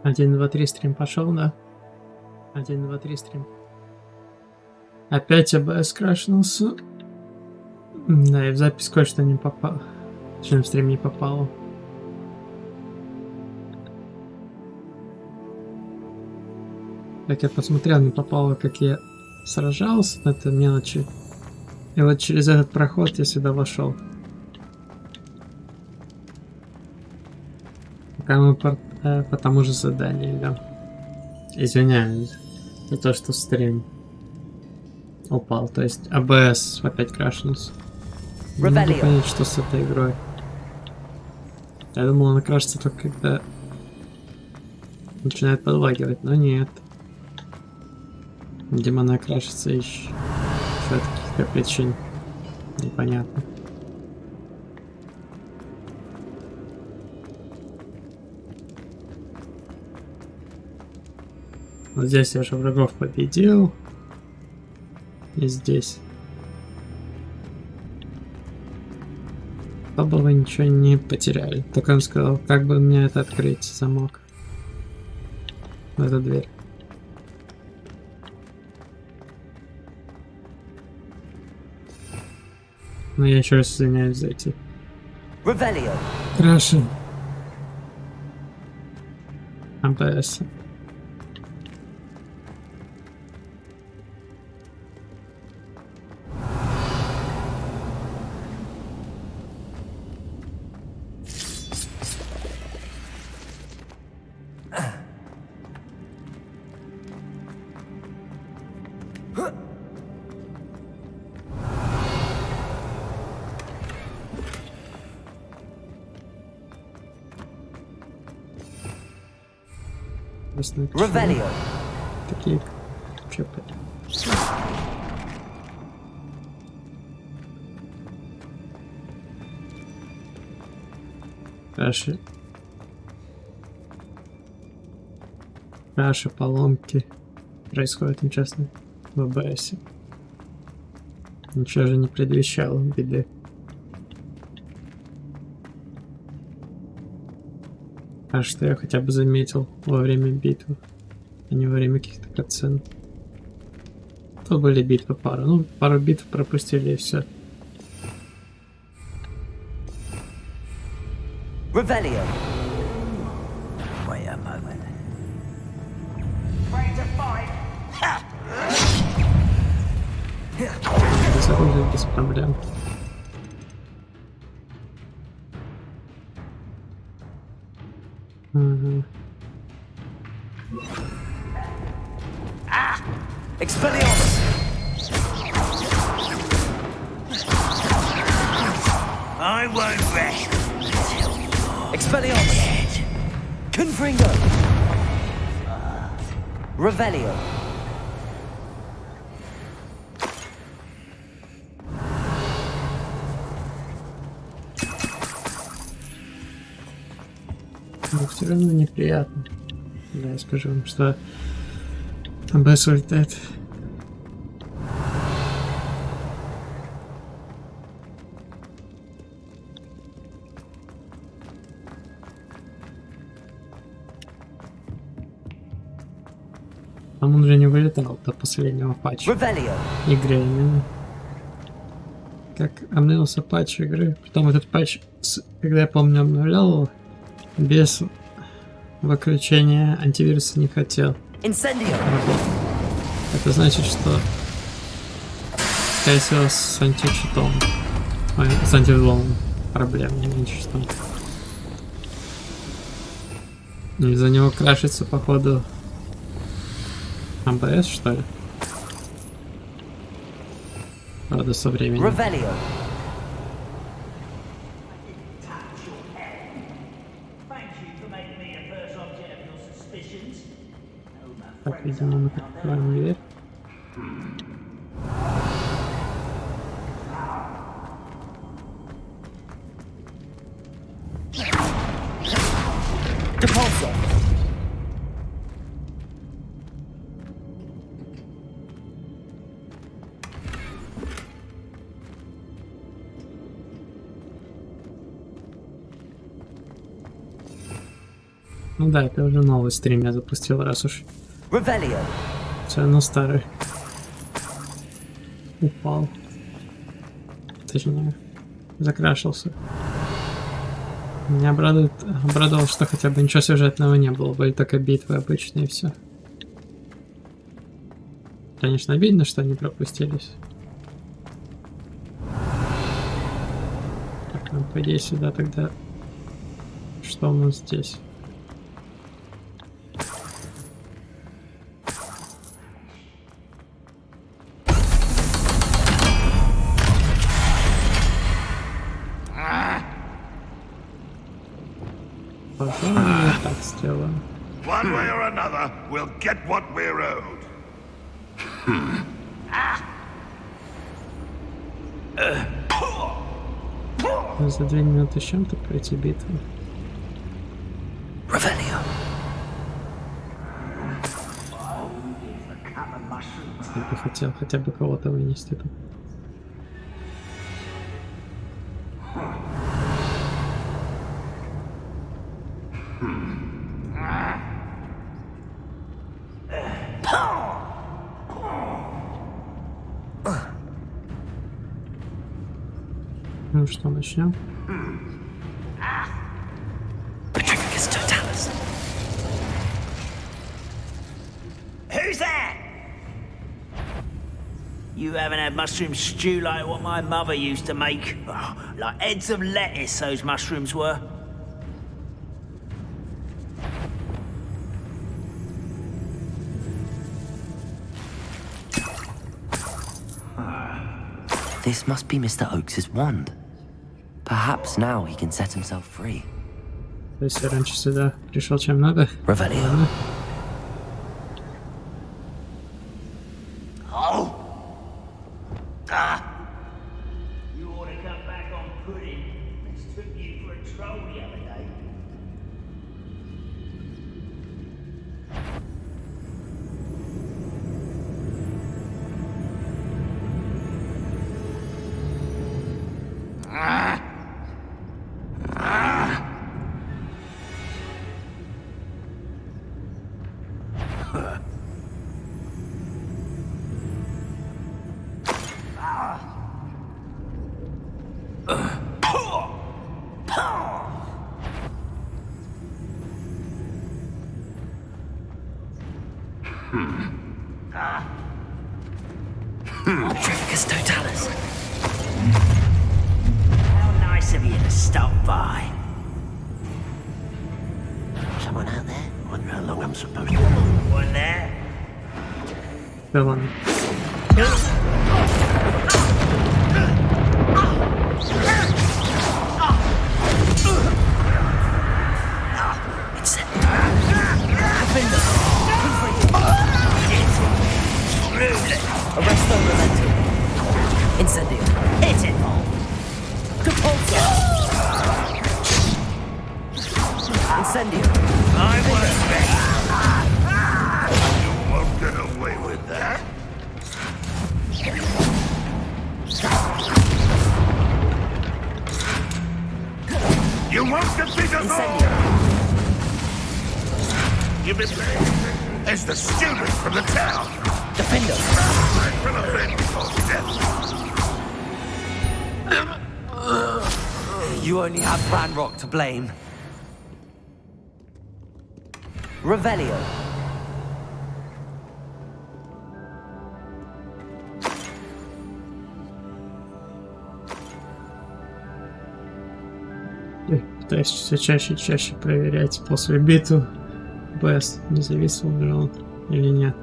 1, 2, 3 стрим пошел, да? 1, 2, 3 стрим. Опять АБС крашнулся. Да, и в запись кое-что не попало. Точнее, в стрим не попало. Как я посмотрел, не попало, как я сражался, это мелочи. И вот через этот проход я сюда вошел. Пока мы по тому же заданию идем. Извиняюсь за то, что стрим упал. То есть АБС опять крашнулся. Не могу понять, что с этой игрой. Я думал, она крашится только когда начинает подлагивать, но нет. Видимо, она крашится еще от каких-то причин. Непонятно. Вот здесь я же врагов победил. И здесь. Чтобы вы ничего не потеряли. Только он сказал, как бы мне это открыть, замок. В эту дверь. Но я еще раз извиняюсь за эти. Краши. АБС. Такие чепы. Краши, поломки происходят нечастно в АБС. Ничего же не предвещало беды. А что я хотя бы заметил во время битвы, а не во время каких-то катсцен. То были битвы пара. Ну, пару битв пропустили и все. Без оружия, без проблем. Ага. I won't rest Expelliarmus. Confringo. Revelio. Но все равно неприятно. Да, я скажу вам, что АБС улетает. Он уже не вылетал до последнего патча игры именно. Как обновился патч игры. Потом этот патч, когда я помню обновлял его, без выключения антивируса не хотел работать. Это значит, что скорее всего с античитом, с антивзломом проблем, не меньше что. Из-за него крашится походу АБС, что ли? Правда, со временем. Так, видимо, мы открываем дверь. Ну да, это уже новый стрим я запустил, раз уж. Revelio. Все равно старый. Упал. Точнее, закрашился. Меня обрадовало, что хотя бы ничего сюжетного не было, были только битвы обычные и все. Конечно, обидно, что они пропустились. Так, ну, по идее, сюда тогда... Что у нас здесь? Пожалуй, я так сделаю. One way or another, we'll get what we're owed. За 2 минуты с чем-то пройти битву. Revelio. Я бы хотел хотя бы кого-то вынести тут. Ну что, начнем? Who's there? You haven't had mushroom stew like what my mother used to make? Oh, like heads of lettuce, those mushrooms were. This must be Mr. Oakes's wand. Perhaps now he can set himself free. То есть я раньше сюда пришел, чем надо. Revelio. Oh! Ah! You ought to come back on pudding. This took you for a troll the other day. Trifficus totalis. How nice of you to stop by. Someone out there? Wonder how long I'm supposed to. One there. Да ладно. It's set. Arresto momentum. Incendio. Hit it all. Compulso. Incendio. I was ready. You won't get away with that. You won't defeat us all! Incendio. You've been playing as the student from the town. Defendo. I will avenge your death. You only have Ranrock to blame. Revelio. Я пытаюсь все чаще и чаще проверять после битвы БС, независимо ли он или нет.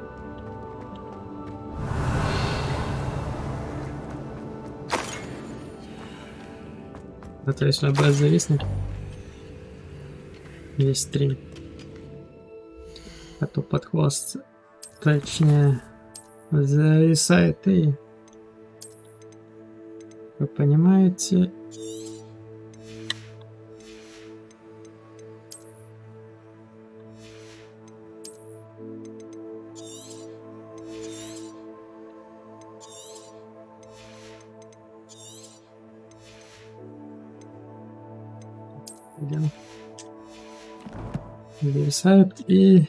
А то если БС зависнет, весь стрим, а то под хвост, точнее, зависает и, вы понимаете, зависает и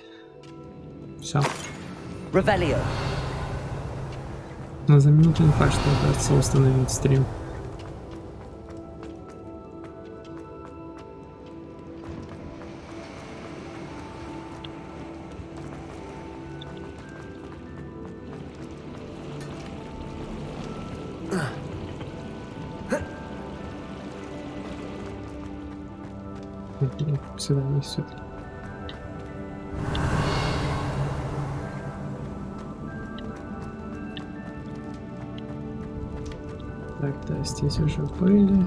все. Revelio. Но за минуту не факт, что удастся установить стрим. Сюда несет. Так, да, здесь уже были.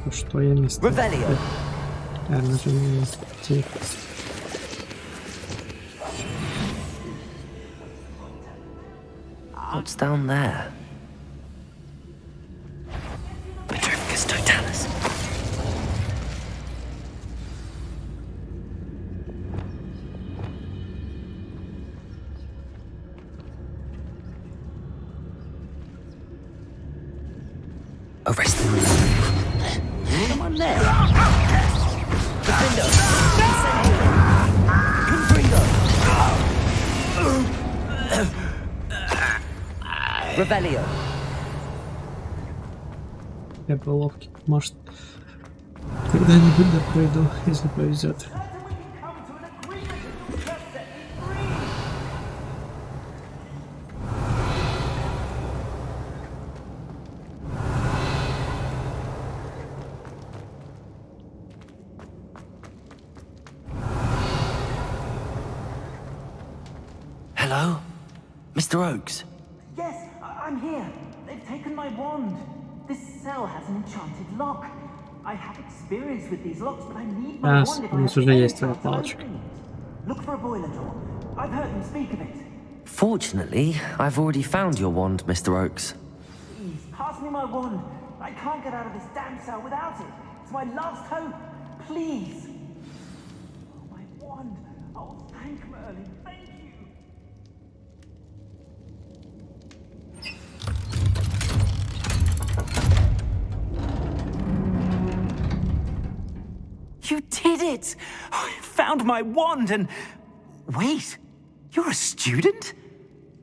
Ну что я место? Нажимаю T. What's down there? Petrificus totalis. Arrest them. Someone there. Defender. Confringo. Revelio. Я был ловкий. Может, когда-нибудь да пройду, если повезет. Hello? Mr. Oakes? Yes, I'm here. They've taken my wand. This cell has an enchanted lock. I have experience with these locks, but I need my wand if I у have нас уже any есть твоя chance of палочка. opening it. Look for a boiler door. I've heard them speak of it. Fortunately, I've already found your wand, Mr. Oakes. Please, pass me my wand. I can't get out of this damn cell without it. It's my last hope. Please. Oh, my wand. Oh, thank Merlin. Thank you. You did it! I found my wand and... Wait, you're a student?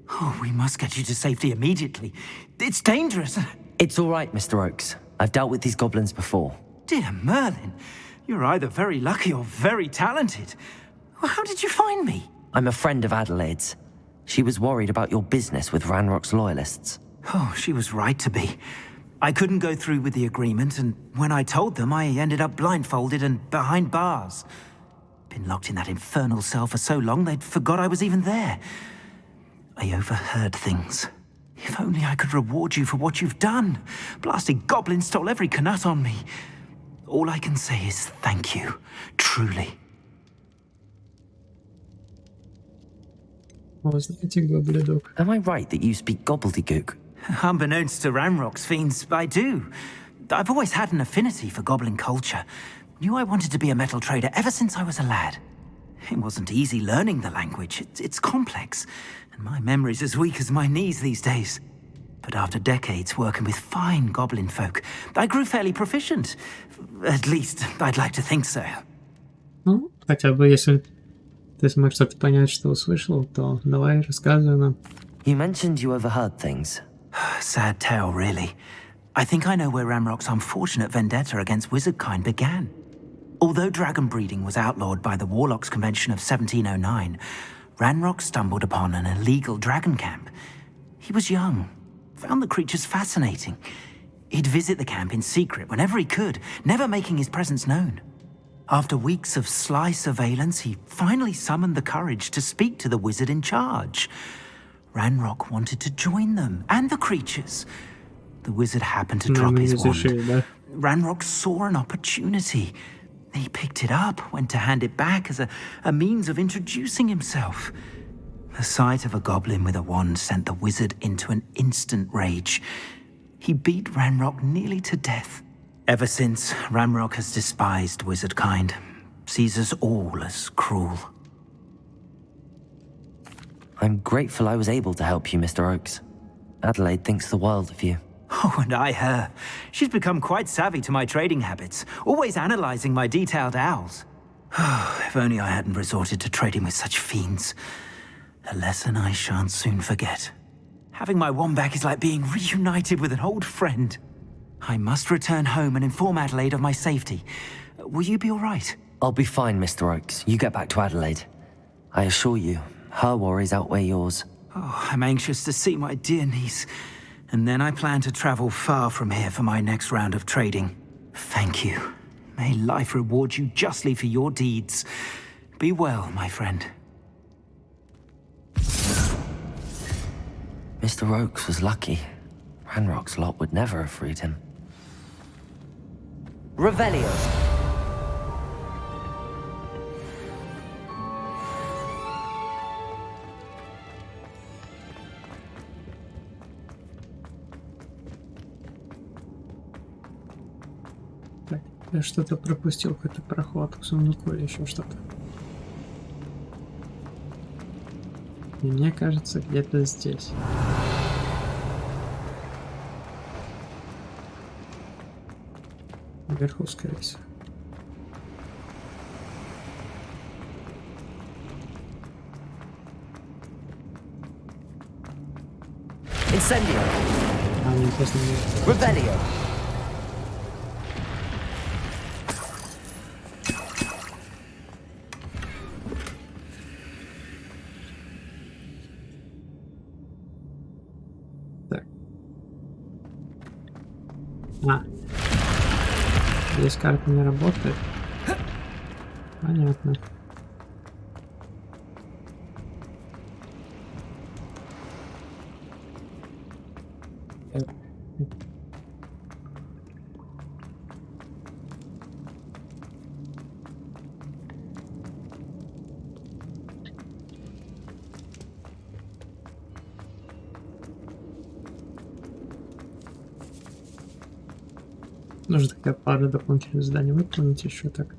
Oh, we must get you to safety immediately. It's dangerous. It's all right, Mr. Oakes. I've dealt with these goblins before. Dear Merlin, you're either very lucky or very talented. How did you find me? I'm a friend of Adelaide's. She was worried about your business with Ranrock's loyalists. Oh, she was right to be. I couldn't go through with the agreement, and when I told them, I ended up blindfolded and behind bars. Been locked in that infernal cell for so long, they'd forgot I was even there. I overheard things. If only I could reward you for what you've done. Blasted goblin stole every canut on me. All I can say is thank you, truly. Am I right that you speak gobbledygook? Unbeknownst to Ranrock's fiends, I do. I've always had an affinity for goblin culture. Knew I wanted to be a metal trader ever since I was a lad. It wasn't easy learning the language. It's complex, and my memory's as weak as my knees these days. But after decades working with fine goblin folk, I grew fairly proficient. At least, I'd like to think so. Ну, хотя бы если ты смог что-то понять, что услышал, то давай рассказывай нам. You mentioned you overheard things. Sad tale, really. I think I know where Ranrock's unfortunate vendetta against wizardkind began. Although dragon breeding was outlawed by the Warlocks Convention of 1709, Ranrock stumbled upon an illegal dragon camp. He was young, found the creatures fascinating. He'd visit the camp in secret whenever he could, never making his presence known. After weeks of sly surveillance, he finally summoned the courage to speak to the wizard in charge. Ranrock wanted to join them, and the creatures. The wizard happened to drop his wand. Ranrock saw an opportunity. He picked it up, went to hand it back as a means of introducing himself. The sight of a goblin with a wand sent the wizard into an instant rage. He beat Ranrock nearly to death. Ever since, Ranrock has despised wizardkind, sees us all as cruel. I'm grateful I was able to help you, Mr. Oakes. Adelaide thinks the world of you. Oh, and I her. She's become quite savvy to my trading habits, always analyzing my detailed owls. If only I hadn't resorted to trading with such fiends. A lesson I shan't soon forget. Having my wand back is like being reunited with an old friend. I must return home and inform Adelaide of my safety. Will you be all right? I'll be fine, Mr. Oakes. You get back to Adelaide. I assure you, her worries outweigh yours. Oh, I'm anxious to see my dear niece. And then I plan to travel far from here for my next round of trading. Thank you. May life reward you justly for your deeds. Be well, my friend. Mr. Oakes was lucky. Ranrock's lot would never have freed him. Revelio. Так, я что-то пропустил, какой-то проход к сундуку или еще что-то. И мне кажется, где-то здесь. Вверху, скорее всего. Incendio. А, мне интересно, где. Revelio. Так. А. Здесь карта не работает. Понятно. Нужно такая пару дополнительных заданий выполнить еще так.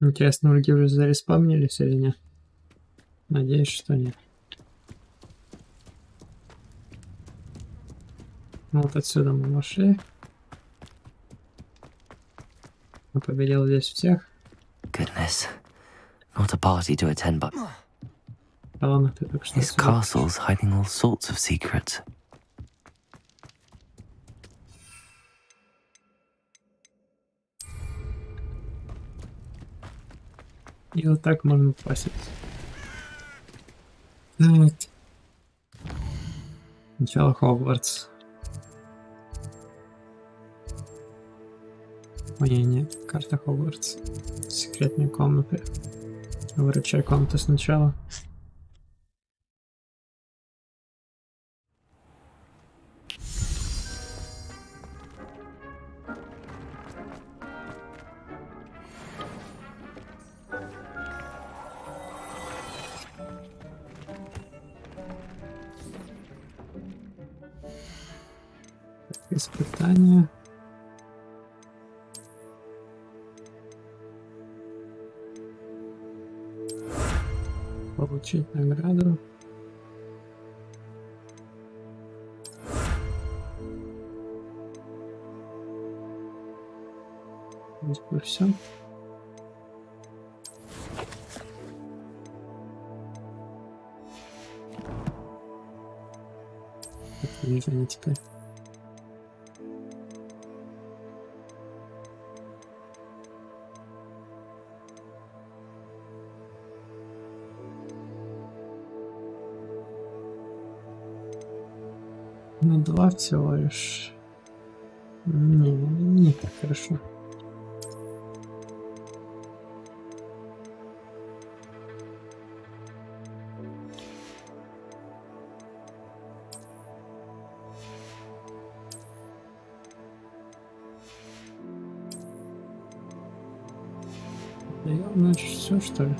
Интересно, враги уже зареспавнились или нет? Надеюсь, что нет. Вот отсюда мы вошли. Я победил здесь всех. Goodness. Not a party to attend, but Ладно, ты только что his отсюда. castle's hiding all sorts of secrets. И вот так можно попасть. Вот. Сначала Хогвартс. Ой, не, карта Хогвартс. Секретные комнаты. Выручай комнату сначала. Испытания. Получить награду. Вроде бы все. Вижу они теперь. Ну, 2 всего лишь. Не так хорошо. Даем, значит, все, что ли?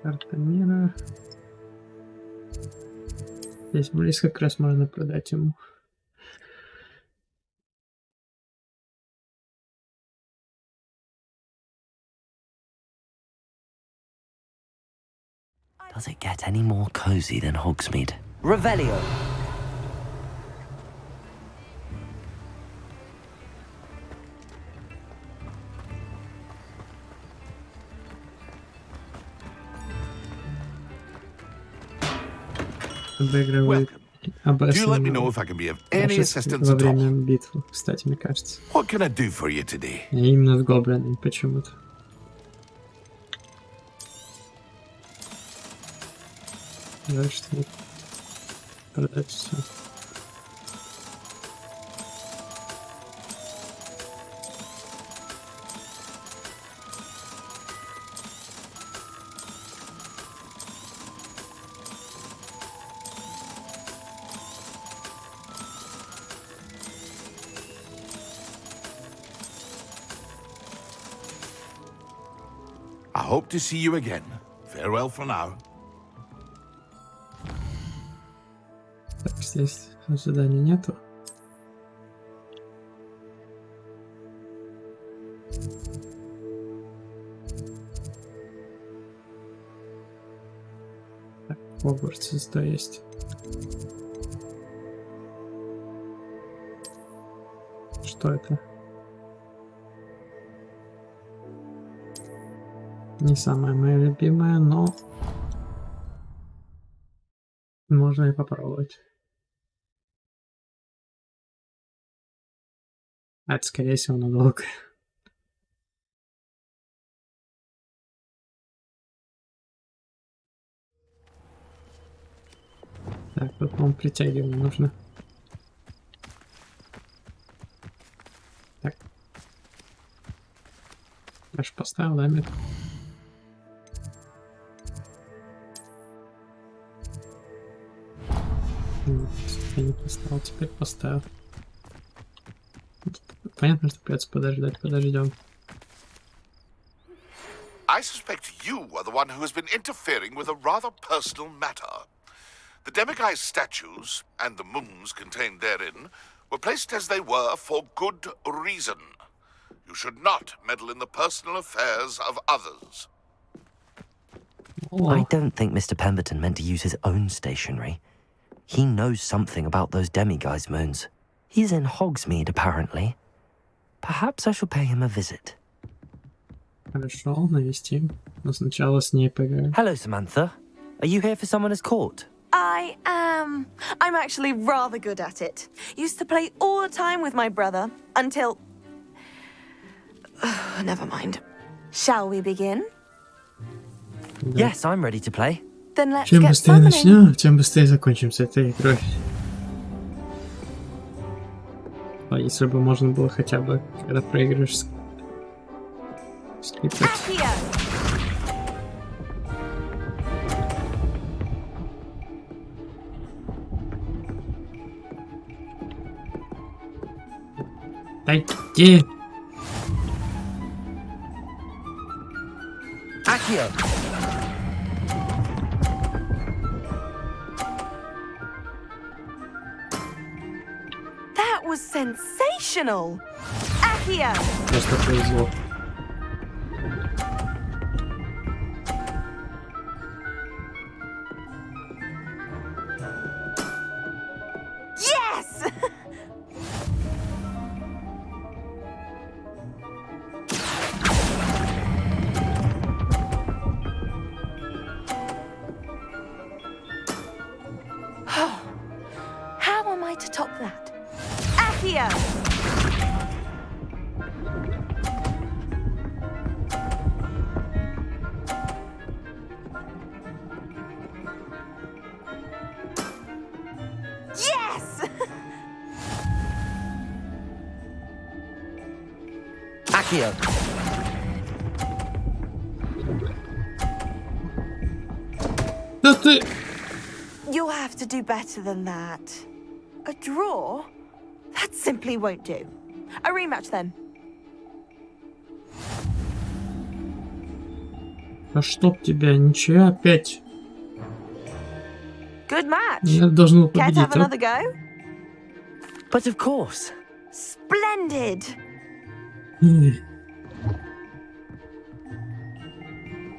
Карта мира. Здесь близко как раз можно продать ему. Does it get any more cozy than Hogsmeade? Revelio. Обыгрывает Do you let me know обостренного if I can be of any assistance во at all? время битвы, кстати, мне кажется. What can I do for you today? И именно с гоблинами почему-то. Жаль, что не продать все. I hope to see you again. Farewell for now. Так, здесь ожиданий нету. Так, Хогвартс зато есть. Что это? Не самая моя любимая, но можно и попробовать. А это, скорее всего, надолго. Так, тут, по-моему, притягивание нужно. Так. Я же поставил, да, метку? Я не поставил, теперь поставил. Понятно, что придется подождать, подождем. I suspect you are the one who has been interfering with a rather personal matter. The demiguise statues and the moons contained therein were placed as they were for good reason. You should not meddle in the personal affairs of others. I don't think Mr. Pemberton meant to use his own stationery. He knows something about those demiguise moons. He's in Hogsmeade, apparently. Perhaps I shall pay him a visit. Хорошо, навестим. Но сначала с ней поговорим. Hello, Samantha. Are you here for Summoner's Court? I am. I'm actually rather good at it. Used to play all the time with my brother until... Never mind. Shall we begin? Да. Yes, I'm ready to play. Then let's Чем get быстрее summoning. начнем, тем быстрее закончим с этой игрой. А если бы можно было хотя бы, когда проигрываешь, скипать. Accio! Дайте! Accio! That was sensational! Accio! Просто повезло. Yes! How am I to top that? Accio! Yes! Accio! Да ты... You'll have to do better than that. A draw? That simply won't do. A rematch then. А чтоб тебя, ничего опять. Good match. Я должен был Care to have победить. another go? But of course. Splendid.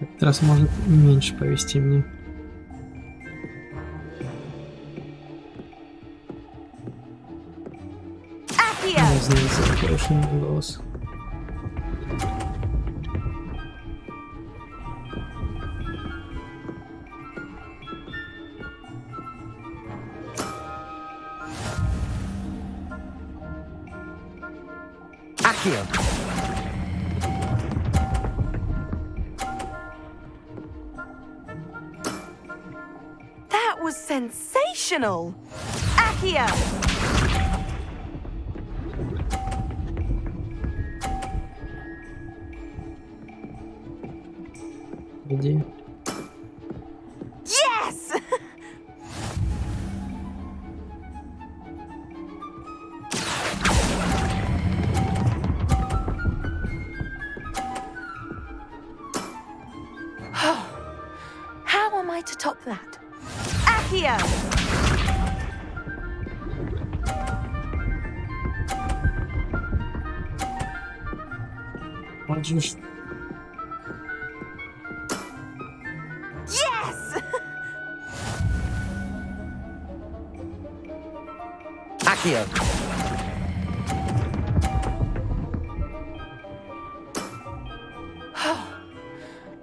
Этот раз может меньше повести мне. Accio. Я знаю, за хороший голос. Accio. That was sensational. Accio. Иди. Yes. How am I to top that? Accio. Можешь. Yes. Accio.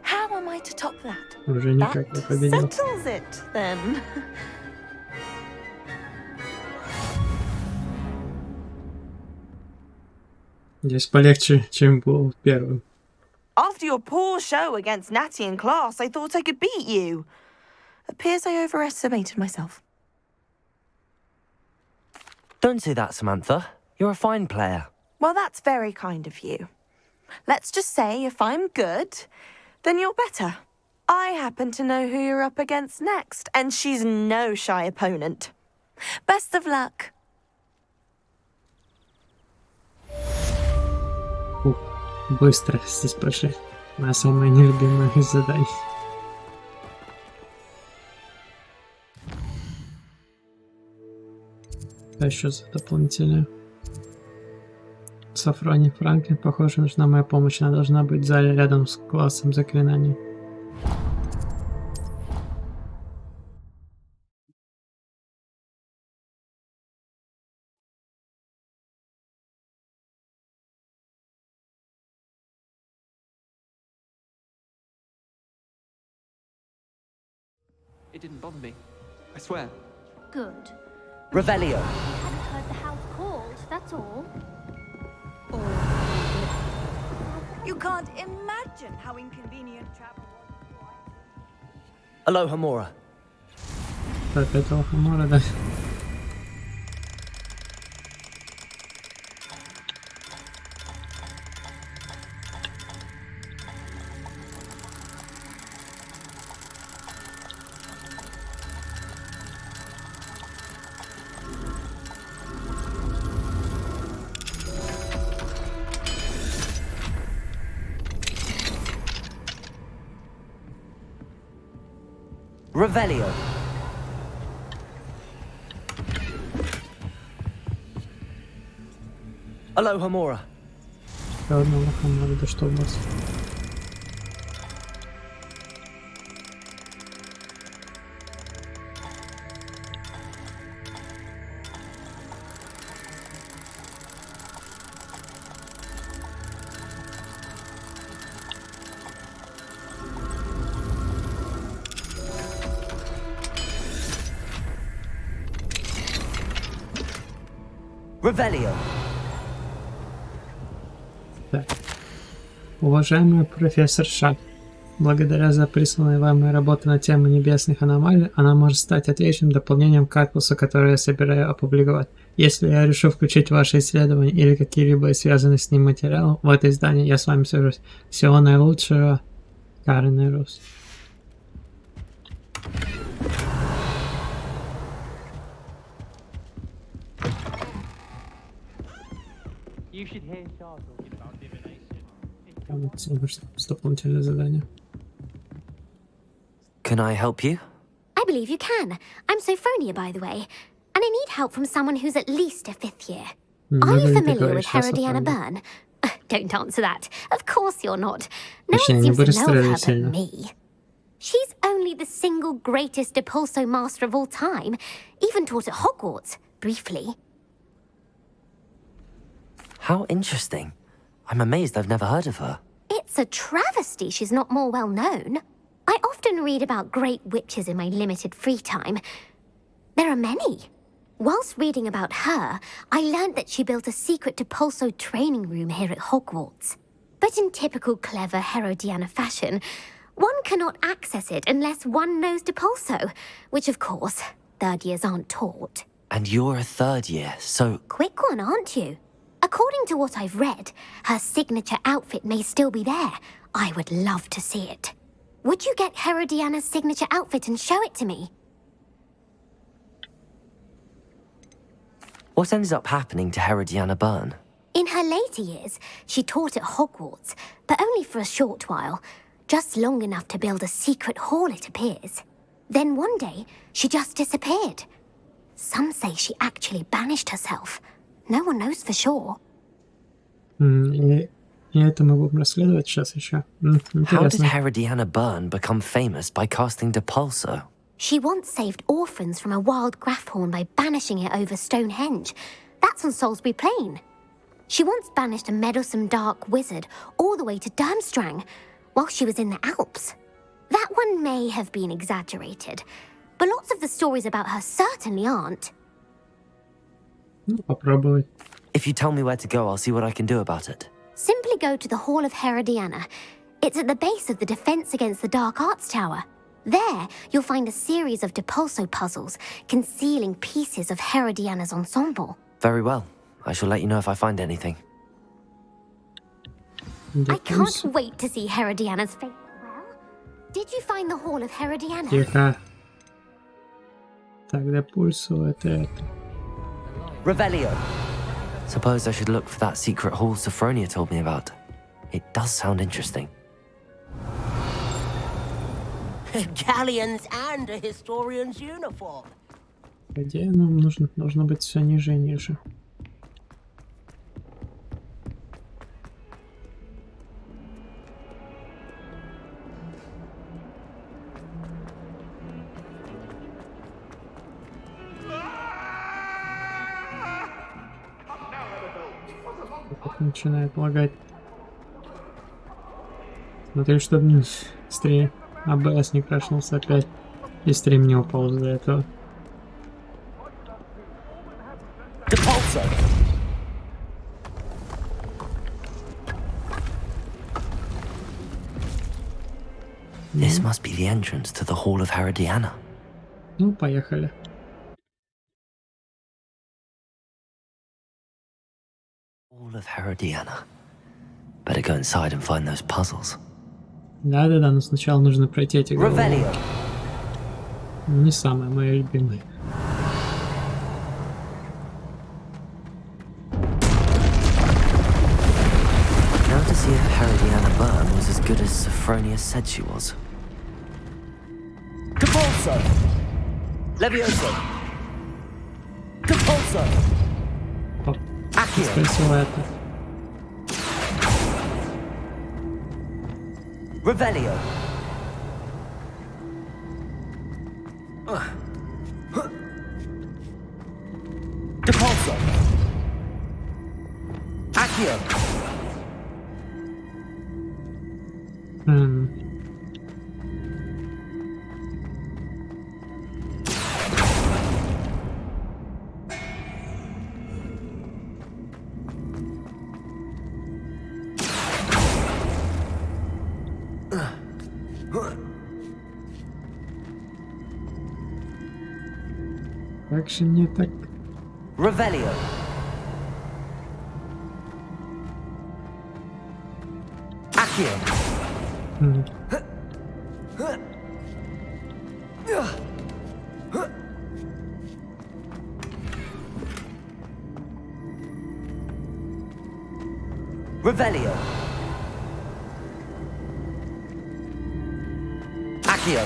How am I to top that? Уже никак не That победил. settles it then. Здесь полегче, чем был первым. After your poor show against Natty in class, I thought I could beat you. Appears I overestimated myself. Don't say that, Samantha. You're a fine player. Well, that's very kind of you. Let's just say if I'm good, then you're better. I happen to know who you're up against next, and she's no shy opponent. Best of luck. Быстро здесь пошли. Моя самая нелюбимая из заданий. А еще за дополнительное. Сафрони Франклин, похоже, нужна моя помощь. Она должна быть в зале рядом с классом заклинаний. It didn't bother me. I swear. Good. Revelio. I hadn't heard the house called, that's all. You can't imagine how inconvenient travel was. Aloha Mora. Опять Алхамора, да? Revelio. Aloha Mora. Еще одна Алхамора, да что у вас? Revelio. Так. Уважаемый профессор Шаг, благодаря за присланной вами работе на тему небесных аномалий, она может стать отличным дополнением к атласу, который я собираю опубликовать. Если я решу включить ваши исследования или какие-либо связанные с ним материалы в это издание, я с вами свяжусь. Всего наилучшего, Карен и Рус. You should hear Char talking about divination. Там дополнительное задание. Can I help you? I believe you can. I'm Sophronia, by the way, and I need help from someone who's at least a 5th year. Are you familiar with Herodiana Byrne? Don't answer that. Of course you're not. No one seems to know of her but me. She's only the single greatest Depulso master of all time. Even taught at Hogwarts, briefly. How interesting. I'm amazed I've never heard of her. It's a travesty she's not more well known. I often read about great witches in my limited free time. There are many. Whilst reading about her, I learned that she built a secret Depulso training room here at Hogwarts. But in typical clever Herodiana fashion, one cannot access it unless one knows Depulso, which of course, 3rd years aren't taught. And you're a 3rd year, so... Quick one, aren't you? According to what I've read, her signature outfit may still be there. I would love to see it. Would you get Herodiana's signature outfit and show it to me? What ended up happening to Herodiana Byrne? In her later years, she taught at Hogwarts, but only for a short while. Just long enough to build a secret hall, it appears. Then one day, she just disappeared. Some say she actually banished herself. No one knows for sure. И это мы будем расследовать сейчас еще. How did Herodiana Byrne become famous by casting Depulso? She once saved orphans from a wild Grafhorn by banishing it over Stonehenge. That's on Salisbury Plain. She once banished a meddlesome dark wizard all the way to Durmstrang while she was in the Alps. That one may have been exaggerated, but lots of the stories about her certainly aren't. Попробовать. If you tell me where to go, I'll see what I can do about it. Simply go to the Hall of Herodiana. It's at the base of the Defense Against the Dark Arts Tower. There, you'll find a series of Depulso puzzles concealing pieces of Herodiana's ensemble. Very well. I shall let you know if I find anything. I can't wait to see Herodiana's face. Well, did you find the Hall of Herodiana? Тихо. Так, Depulso это... Revelio. Suppose I should look for that secret hall Sophronia told me about. It does sound interesting. Galleons and a historian's uniform. Где нам нужно быть все ниже и ниже. Начинает лагать. Смотри, чтобы быстрее АБС не крашнулся опять. И стрим не упал из-за этого. This must be the entrance to the Hall of Herodiana. Ну, поехали. Hall of Herodiana. Better go inside and find those puzzles. Да-да-да, но сначала нужно пройти эти головы. Не самое мое любимое. Now to see if Herodiana Byrne was as good as Sophronia said she was. Depulso! Levioso! Depulso! Скорее всего, это. Revelio! Depulso! Accio! Как же мне так... Revelio! Accio! Revelio! Accio!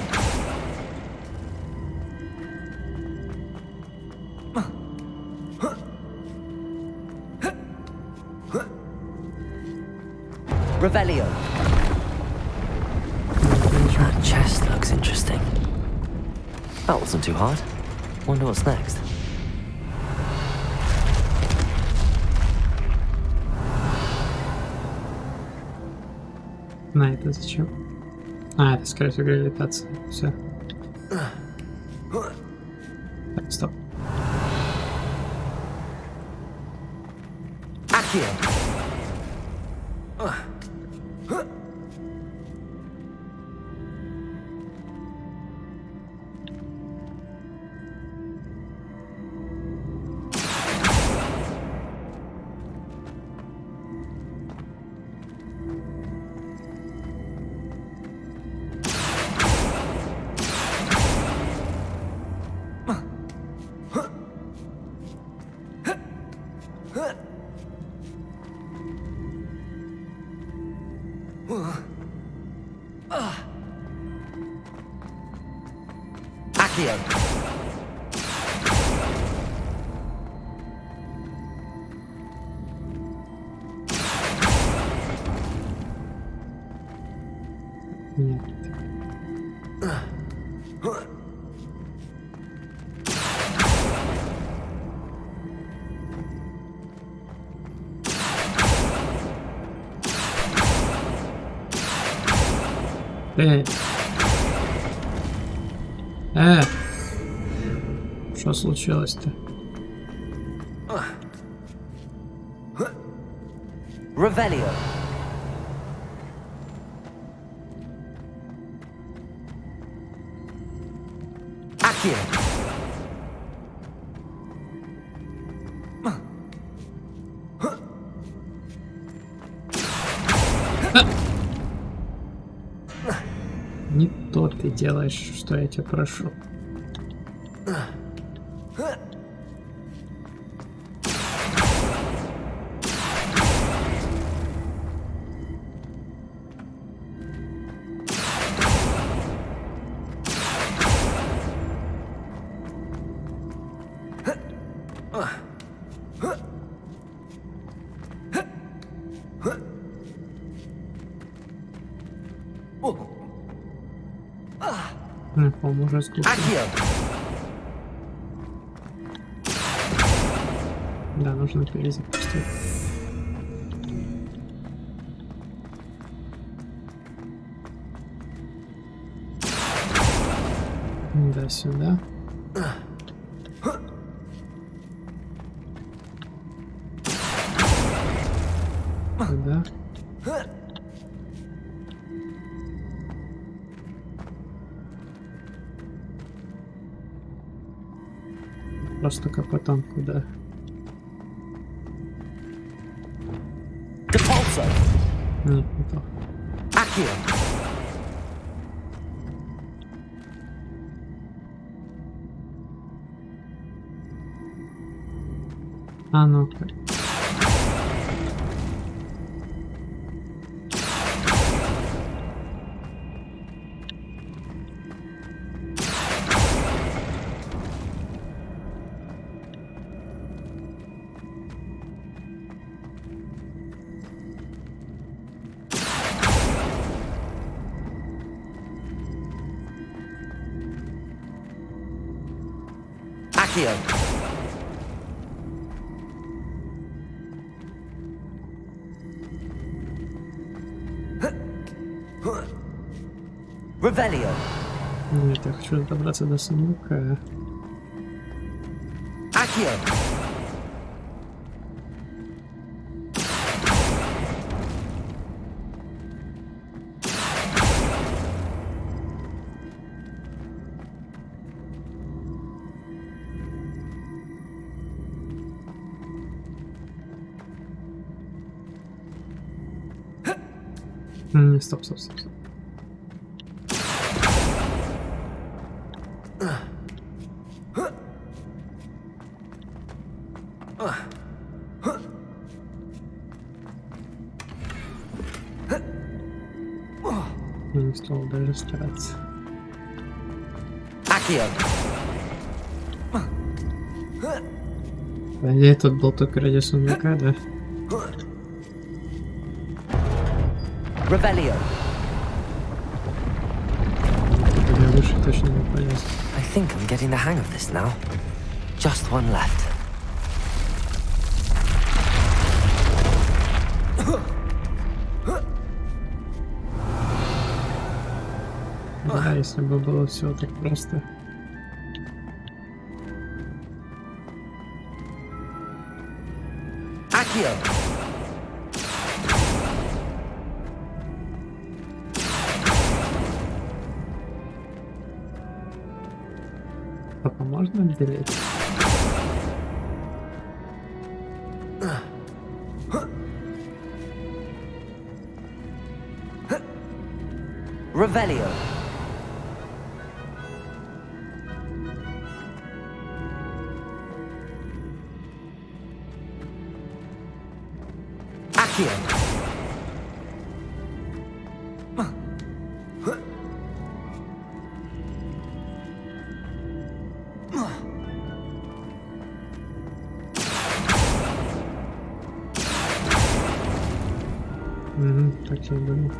Revelio. That chest looks interesting. That wasn't too hard. Wonder what's next. На, это зачем? А, это, скорее всего, гравитация. Все. Так, стоп. Accio. Accio. Нет. Что случилось-то? Revelio. Accio. Не то ты делаешь, что я тебя прошу. По-моему, уже скучно. Accio. Да, нужно перезапустить. Да, сюда. Сюда. Просто только потом куда. Depulso. Нет, не то. Accio. А ну-ка. Accio. Revelio. Нет, я хочу добраться до сундука. Accio. Стоп, стоп, стоп, стоп. Я не стал даже стараться. Accio. Я тут был только ради сундука, да? Revelio. Я выше точно не полез. I think I'm getting the hang of this now. Just one left. Да, если бы было все так просто. Accio. Папа, можно отделить? Revelio. Accio. Угу, так я думал.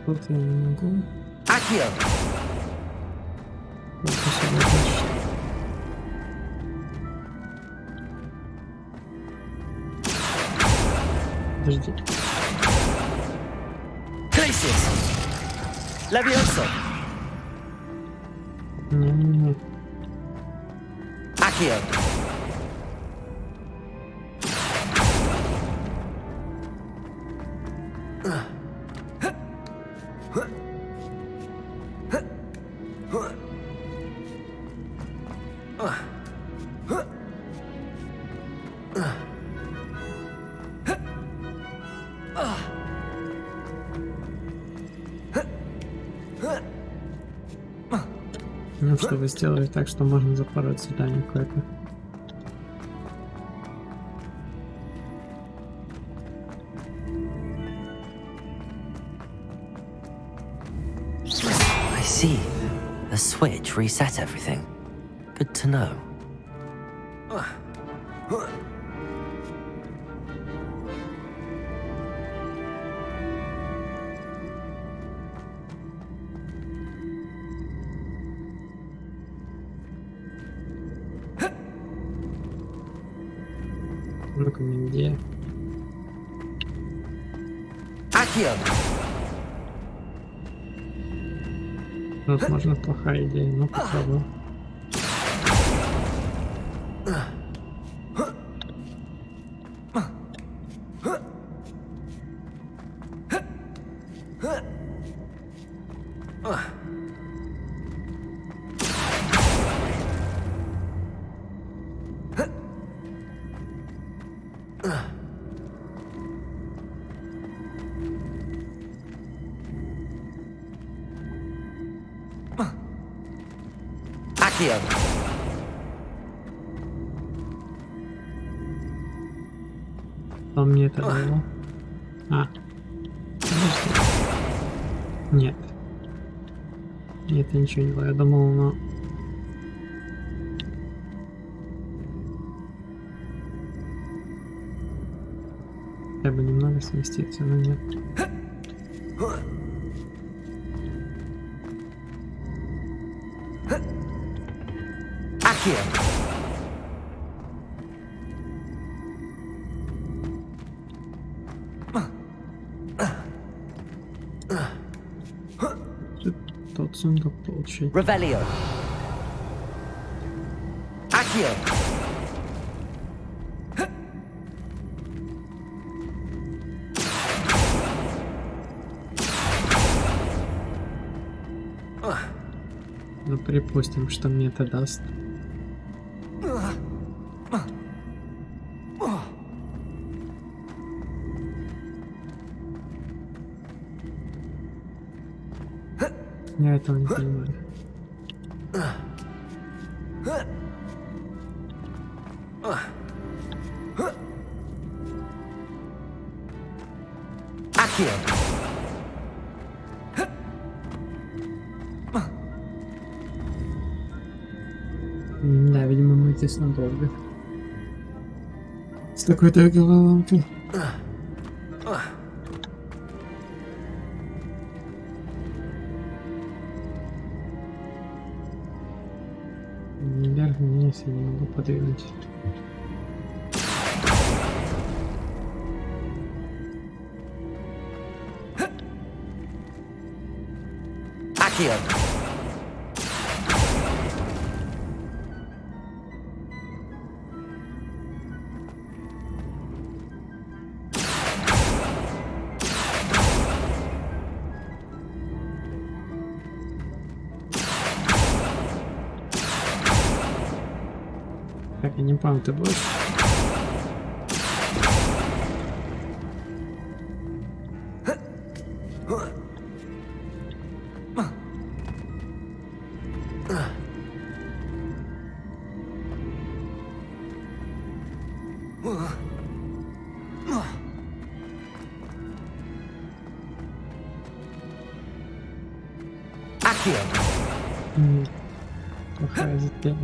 Тут я не могу. Accio. Только сюда дальше. Подожди. Crisis. Levioso. Не-не-не. Accio. Ну, что вы сделали так, что можно запороть задание какое-то. I see. A switch reset everything. Good to know. Ну-ка, мне где? Accio. Возможно, плохая идея, но попробую. Accio. Что мне это дало? А. Подожди. Нет. Нет, я ничего не было. Я думал, но... Я бы немного сместиться, но нет. Accio. Тот сундук получить. Revelio. Accio. Ну, припустим, что мне это даст. Я этого не понимаю. Accio. Да, видимо, мы здесь надолго. С такой-то головоломкой. Вверх, вниз я не могу подвинуть. Accio. Так, я не помню, ты будешь? Accio. Плохая затея.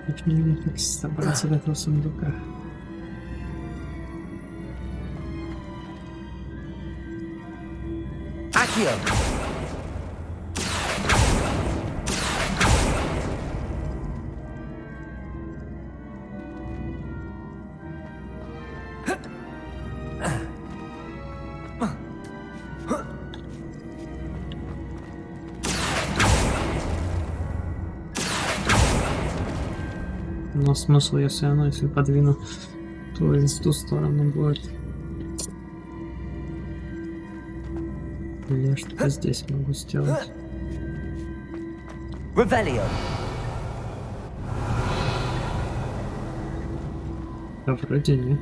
Почему не как собраться до этого сундука? Accio. Но смысл я все равно, если подвину, то и в ту сторону будет. Или я что-то здесь могу сделать. Revelio. Да вроде нет.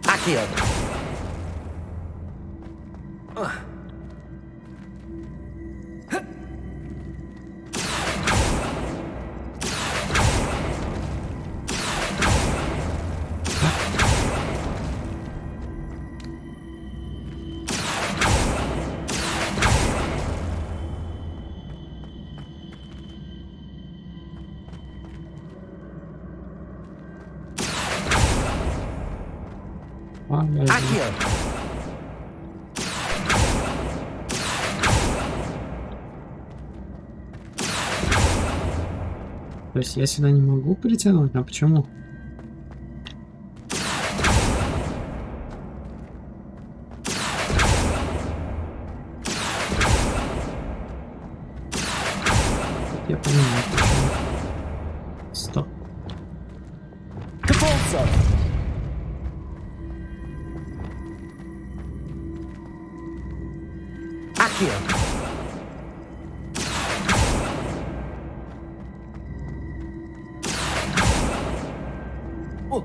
Accio. Accio. То есть я сюда не могу притянуть, а почему? Я понимаю, почему. Стоп. Capolso. Accio. Oh.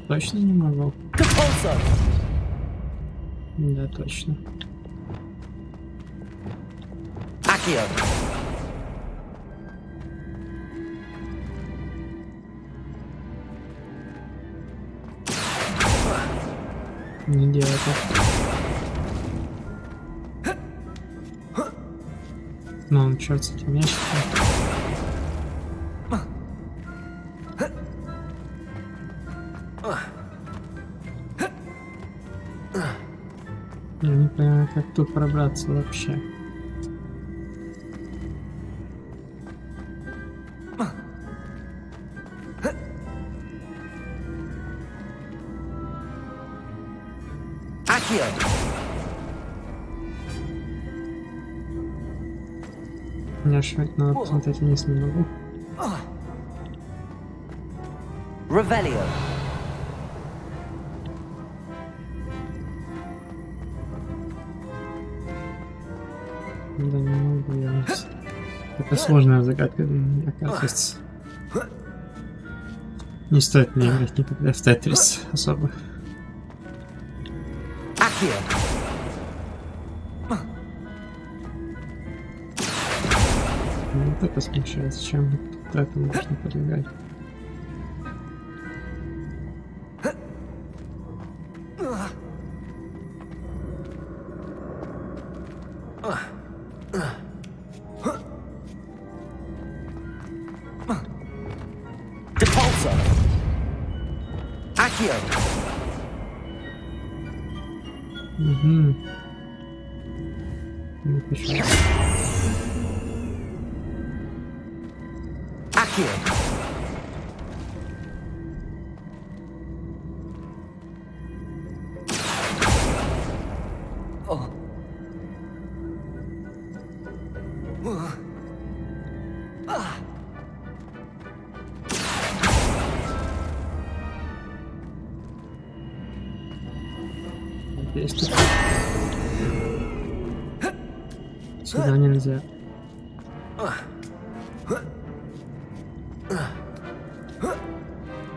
Точно не могу? Capolso. Да, точно. Accio. Не делай так. Ну, он черт с этим ящиком. как тут пробраться вообще? Я швать надо посмотреть вниз не могу. Revelio. Да не могу я. Это сложная загадка для меня, оказывается. Не стоит мне играть никогда в Тетрис особо. Вот это смущает, зачем вот это можно подвигать. Угу. Не пошел. Есть. Сюда нельзя.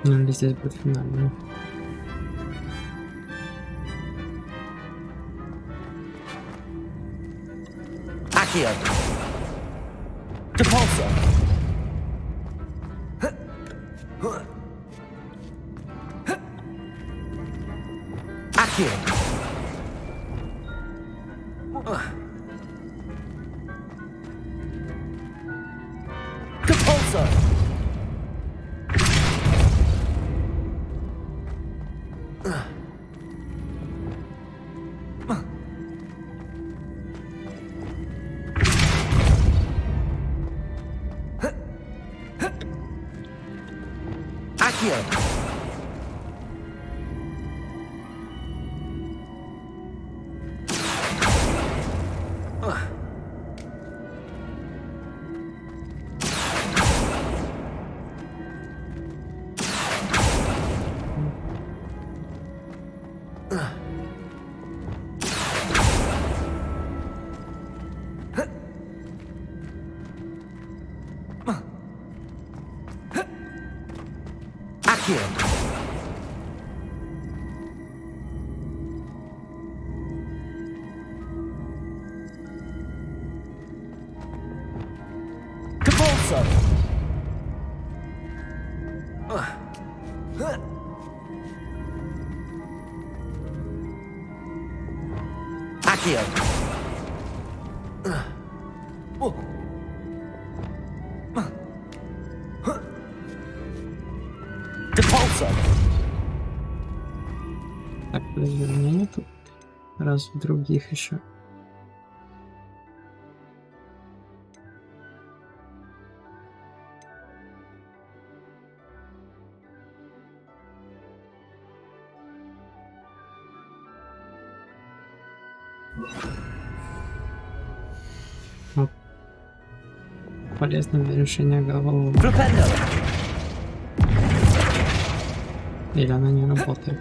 Ну или здесь будет финальный. Так, подожди, у меня нету раз в других еще. Вот. Полезно для решения головы. Или она не работает.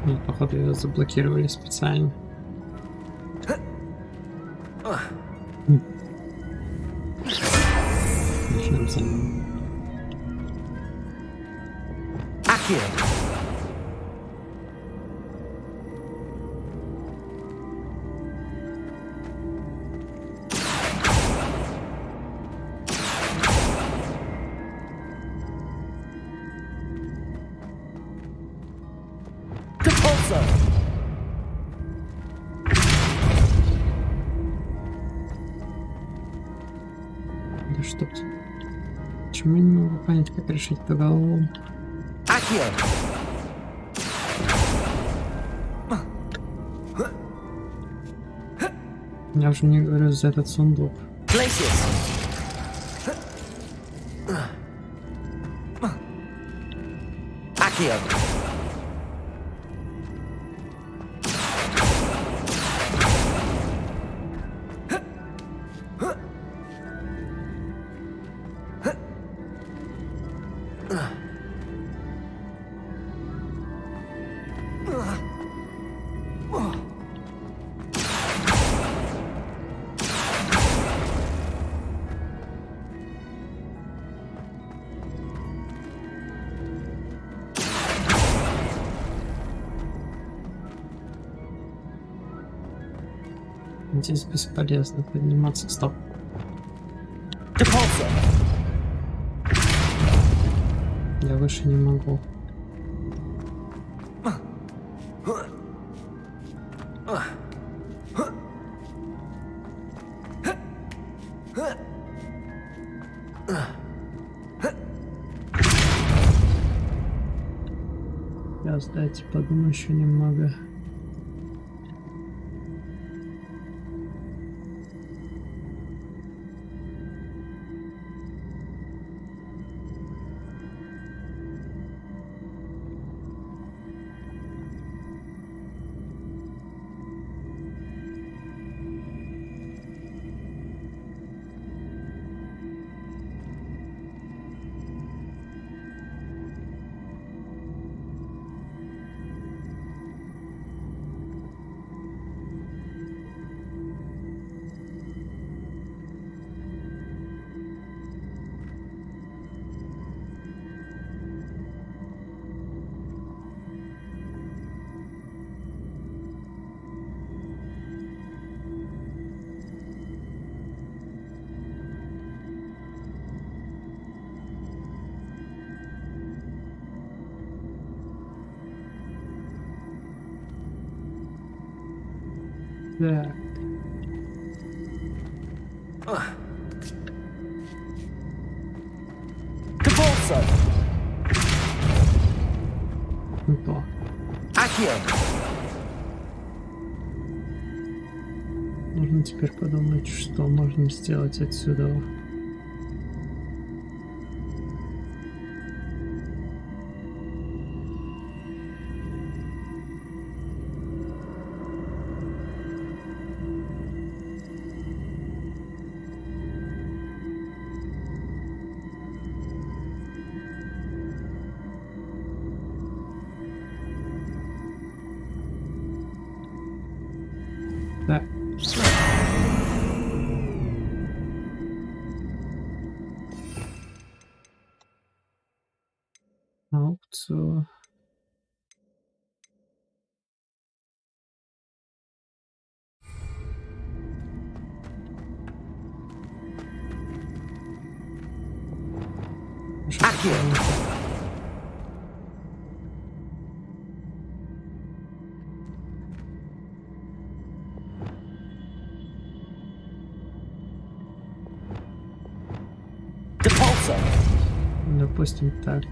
Нет, походу ее заблокировали специально. Начнем заново. Да что ты? Почему я не могу понять, как решить эту голову? Я уже не говорю за этот сундук. Здесь бесполезно подниматься. Стоп. Я выше не могу. Сейчас дайте подумаю еще немного. Так. Ну то. Нужно теперь подумать, что можно сделать отсюда. Да. Аукцию. Допустим, так.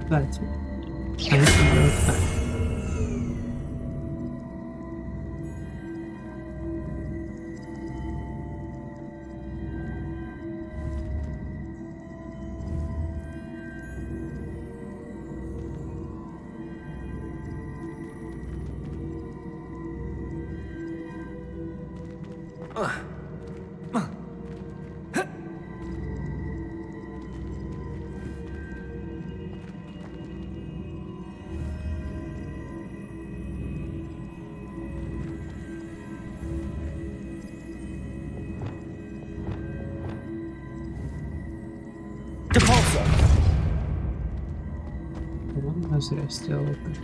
Кстати, а если делать так? Ладно, зря сделал так.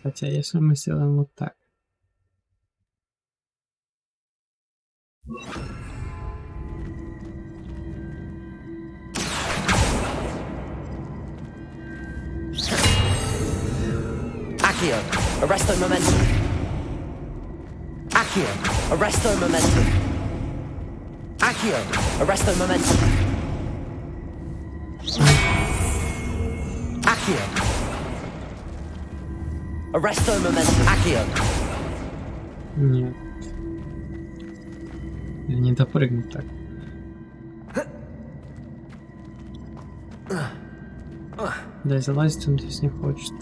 Хотя, если мы сделаем вот так. Accio, arresto momentum. Accio, arresto momentum. Accio, arresto momentum. Accio. Arresto momentum. Accio. Нет. Я не допрыгну так. Да, залазить он здесь не хочет.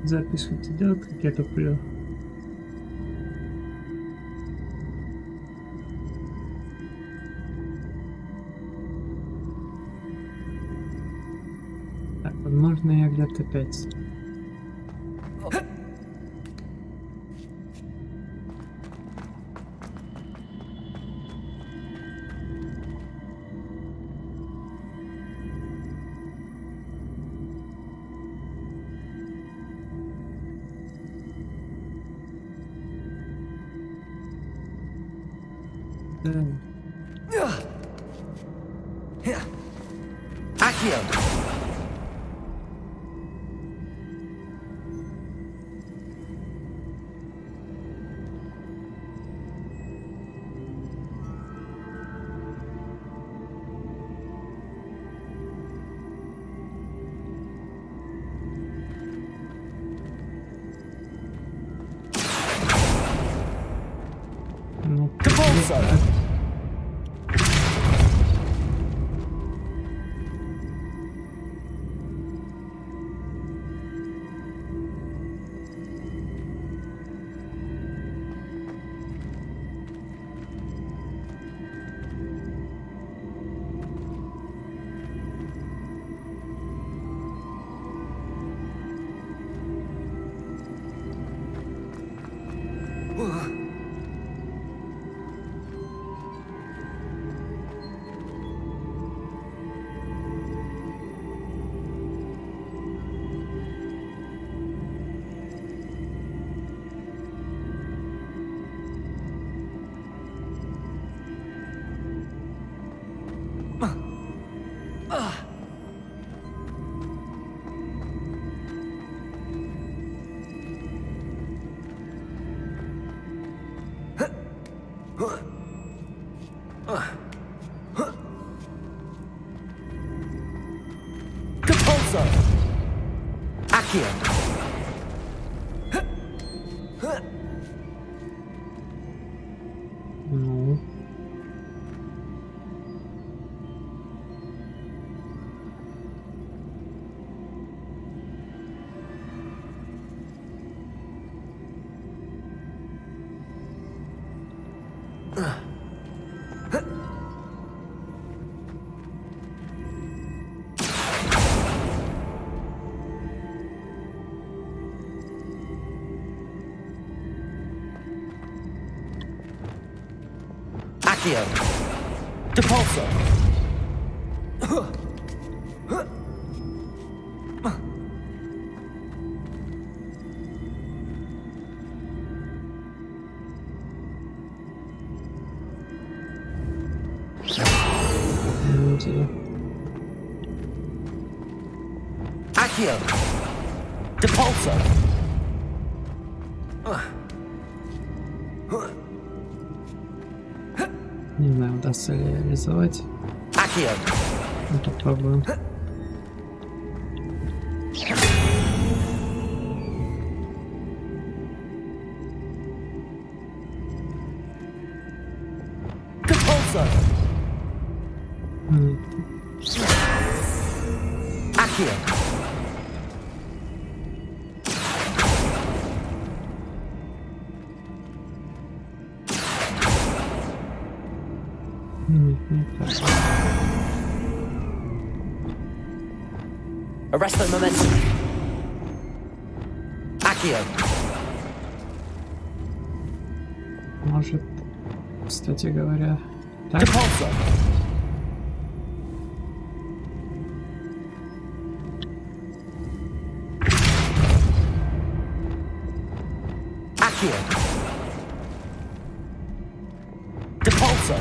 Запись вот идет, как я туплю. Так, возможно, я где-то опять. Accio. Ну, Accio. ну. Accio. Depulso. Accio. Depulso. Не знаю, удастся ли реализовать. Accio. Ну, попробуем. Depulso. Нет. Accio. Нет, не так. Arresto momentum. Accio. Может, кстати говоря, так? Depulso. Accio. Depulso.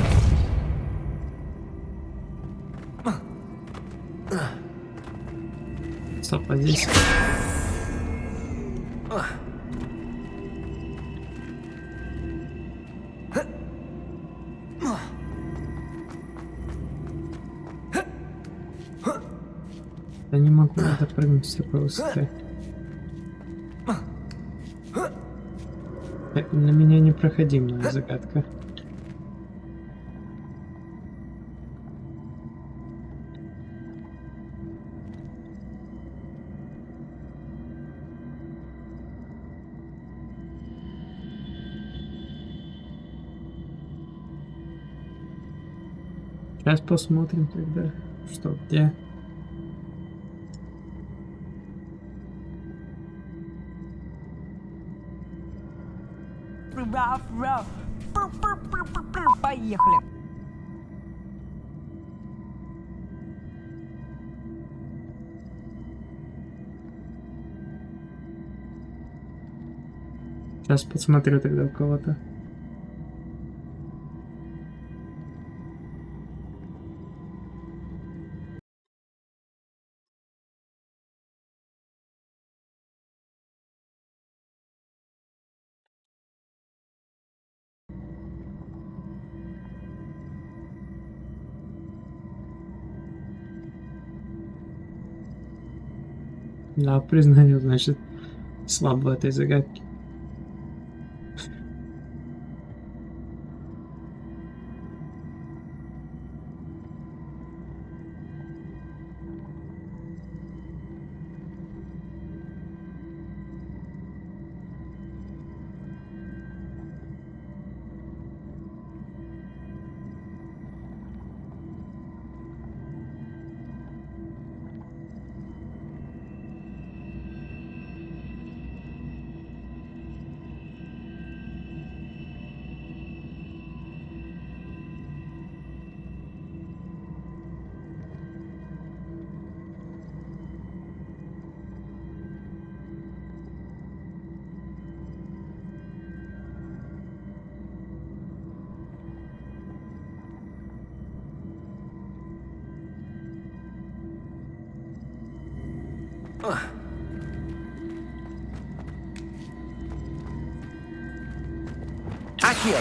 Стоп, а здесь... Я не могу допрыгнуть с такой высоты. Это для меня непроходимая загадка. Сейчас посмотрим тогда, что где. Поехали. Сейчас посмотрю тогда у кого-то. Да, признаю, значит, слабо в этой загадке. Accio.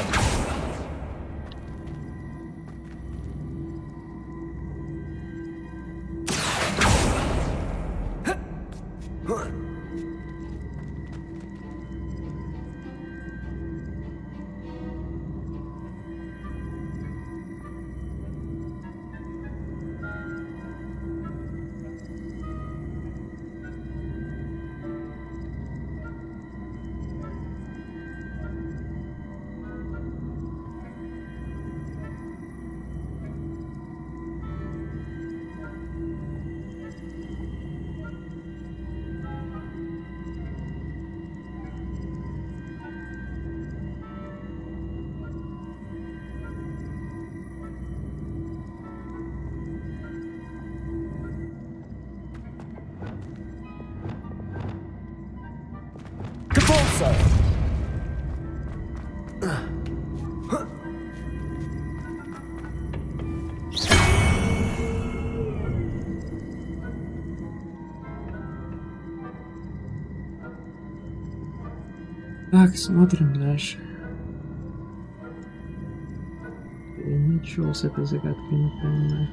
Так, смотрим дальше. Я ничего с этой загадкой не понимаю.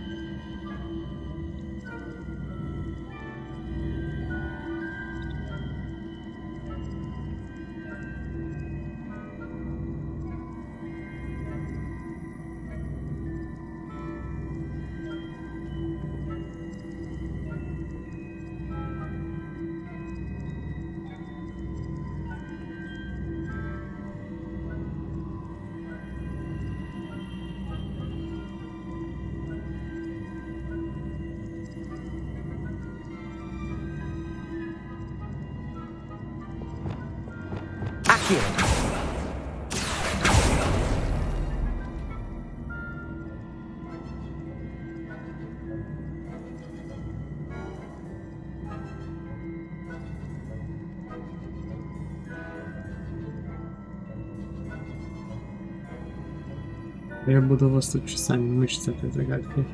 Я буду вас тут часами мучиться этой загадкой.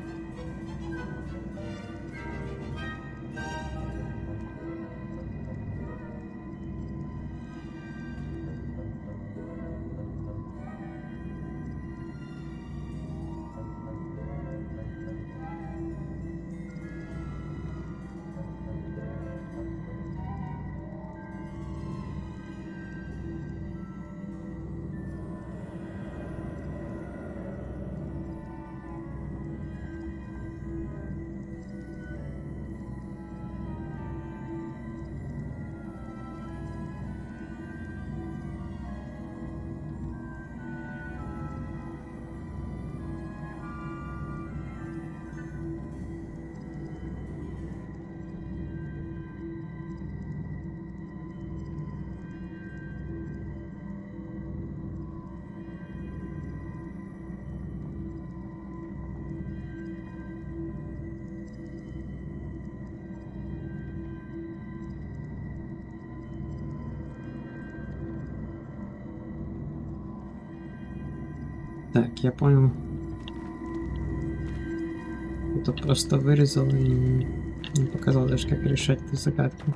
Так, я понял. Это просто вырезал и не показал даже, как решать эту загадку.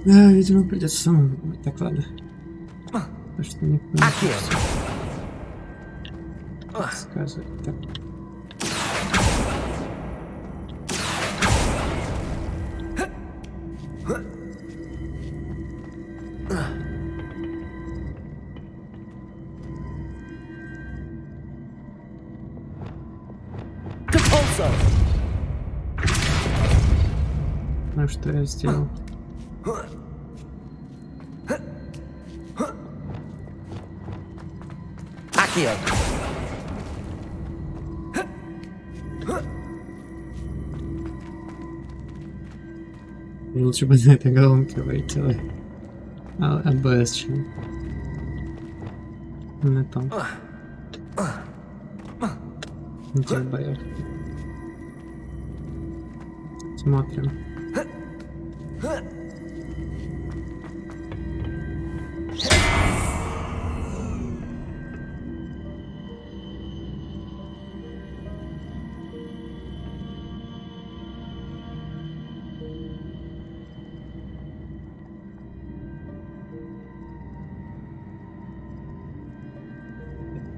Да, видимо, придется самому думать. Так, ладно. А что никто не подсказывает. Так. Ну что я сделал? Лучше бы на этой головке вылетело. АБС чем на том. На тех боях. Смотрим.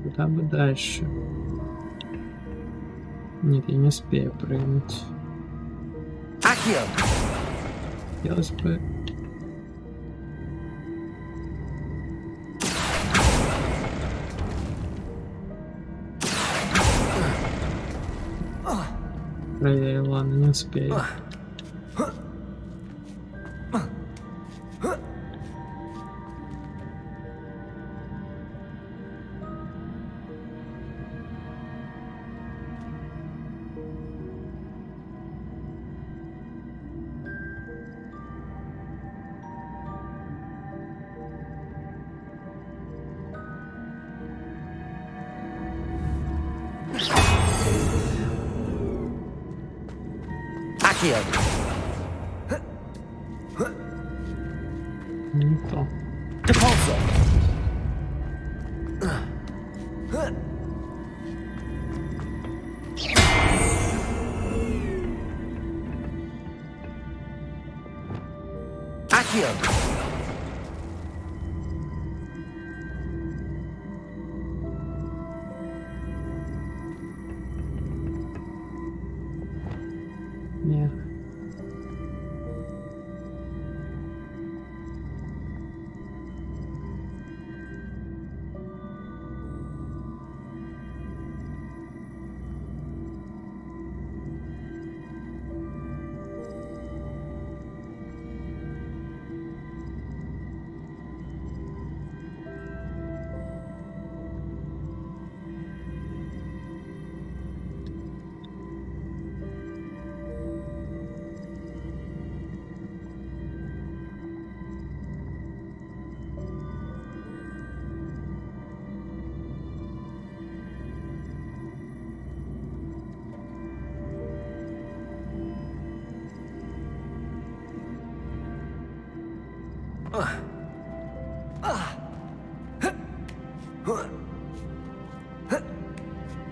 Куда бы дальше? Нет, я не успею прыгнуть. Хотелось бы... ладно, не успею. Не то. Depulso. Accio. Не.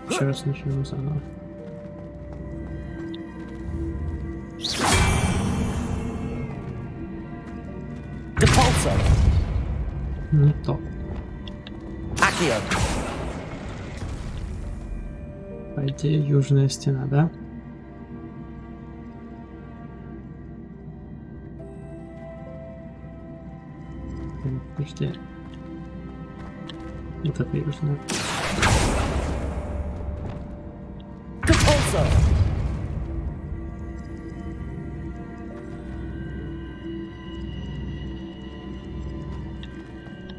Еще раз начнем заново. Depulso. Не то. Accio. По идее, южная стена, да? Подожди. Вот это южная. Depulso.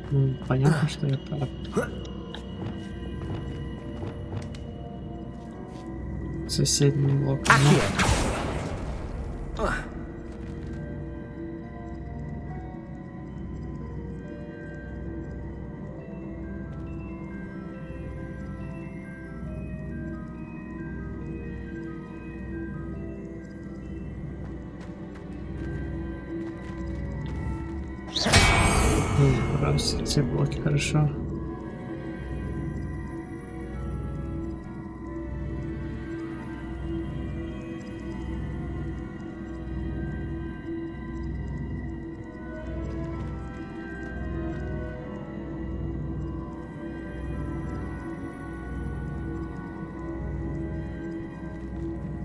Ну, понятно, что я прав. Соседний блок. Accio. Раз, все блоки, хорошо.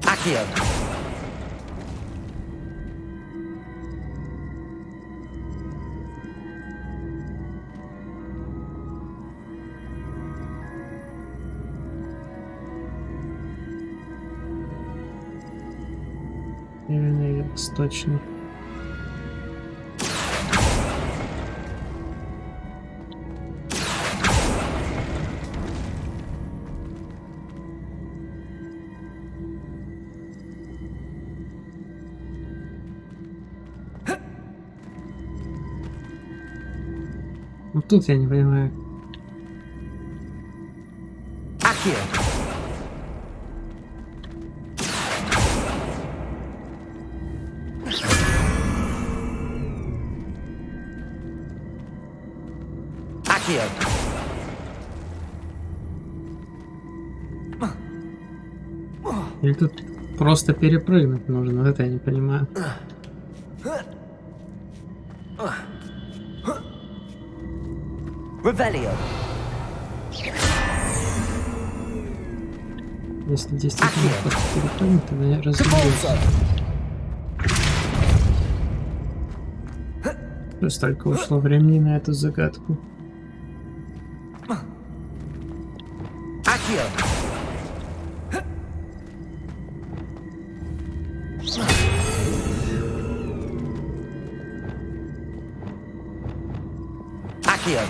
Accio. Северный и восточный. Вот тут я не понимаю. Accio. Accio. Или тут просто перепрыгнуть нужно? Вот это я не понимаю. Revelio. Если действительно просто перепрыгнуть, тогда я разберусь. Depulso. Столько ушло времени на эту загадку. Accio. Accio.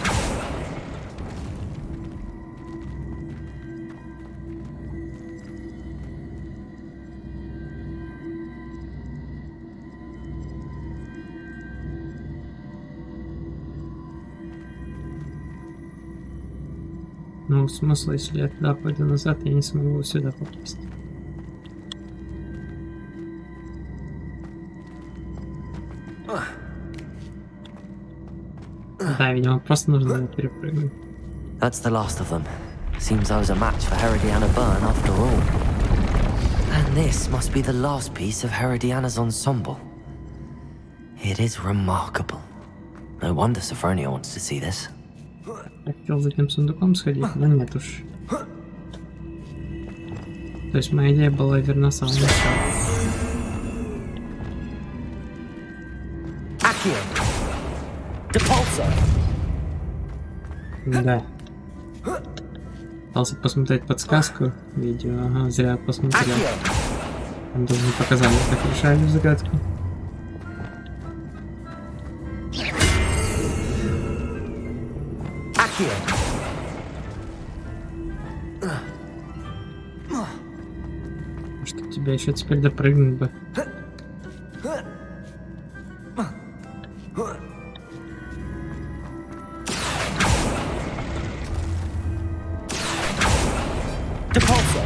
Ну, смысл, если я туда пойду назад, я не смогу сюда попасть. Да, видимо, просто нужно его перепрыгнуть. That's the last of them. Seems I was a match for Herodiana Byrne after all. And this must be the last piece of Herodiana's ensemble. It is remarkable. No wonder Sophronia wants to see this. Я хотел за этим сундуком сходить, но нет уж. То есть моя идея была верна с самого начала. Accio. Depulso. Да. Пытался посмотреть подсказку видео, ага, зря посмотрел. Accio. Там даже не показали, как решали загадку. Accio. Может, тебя еще теперь допрыгнуть бы. Depulso.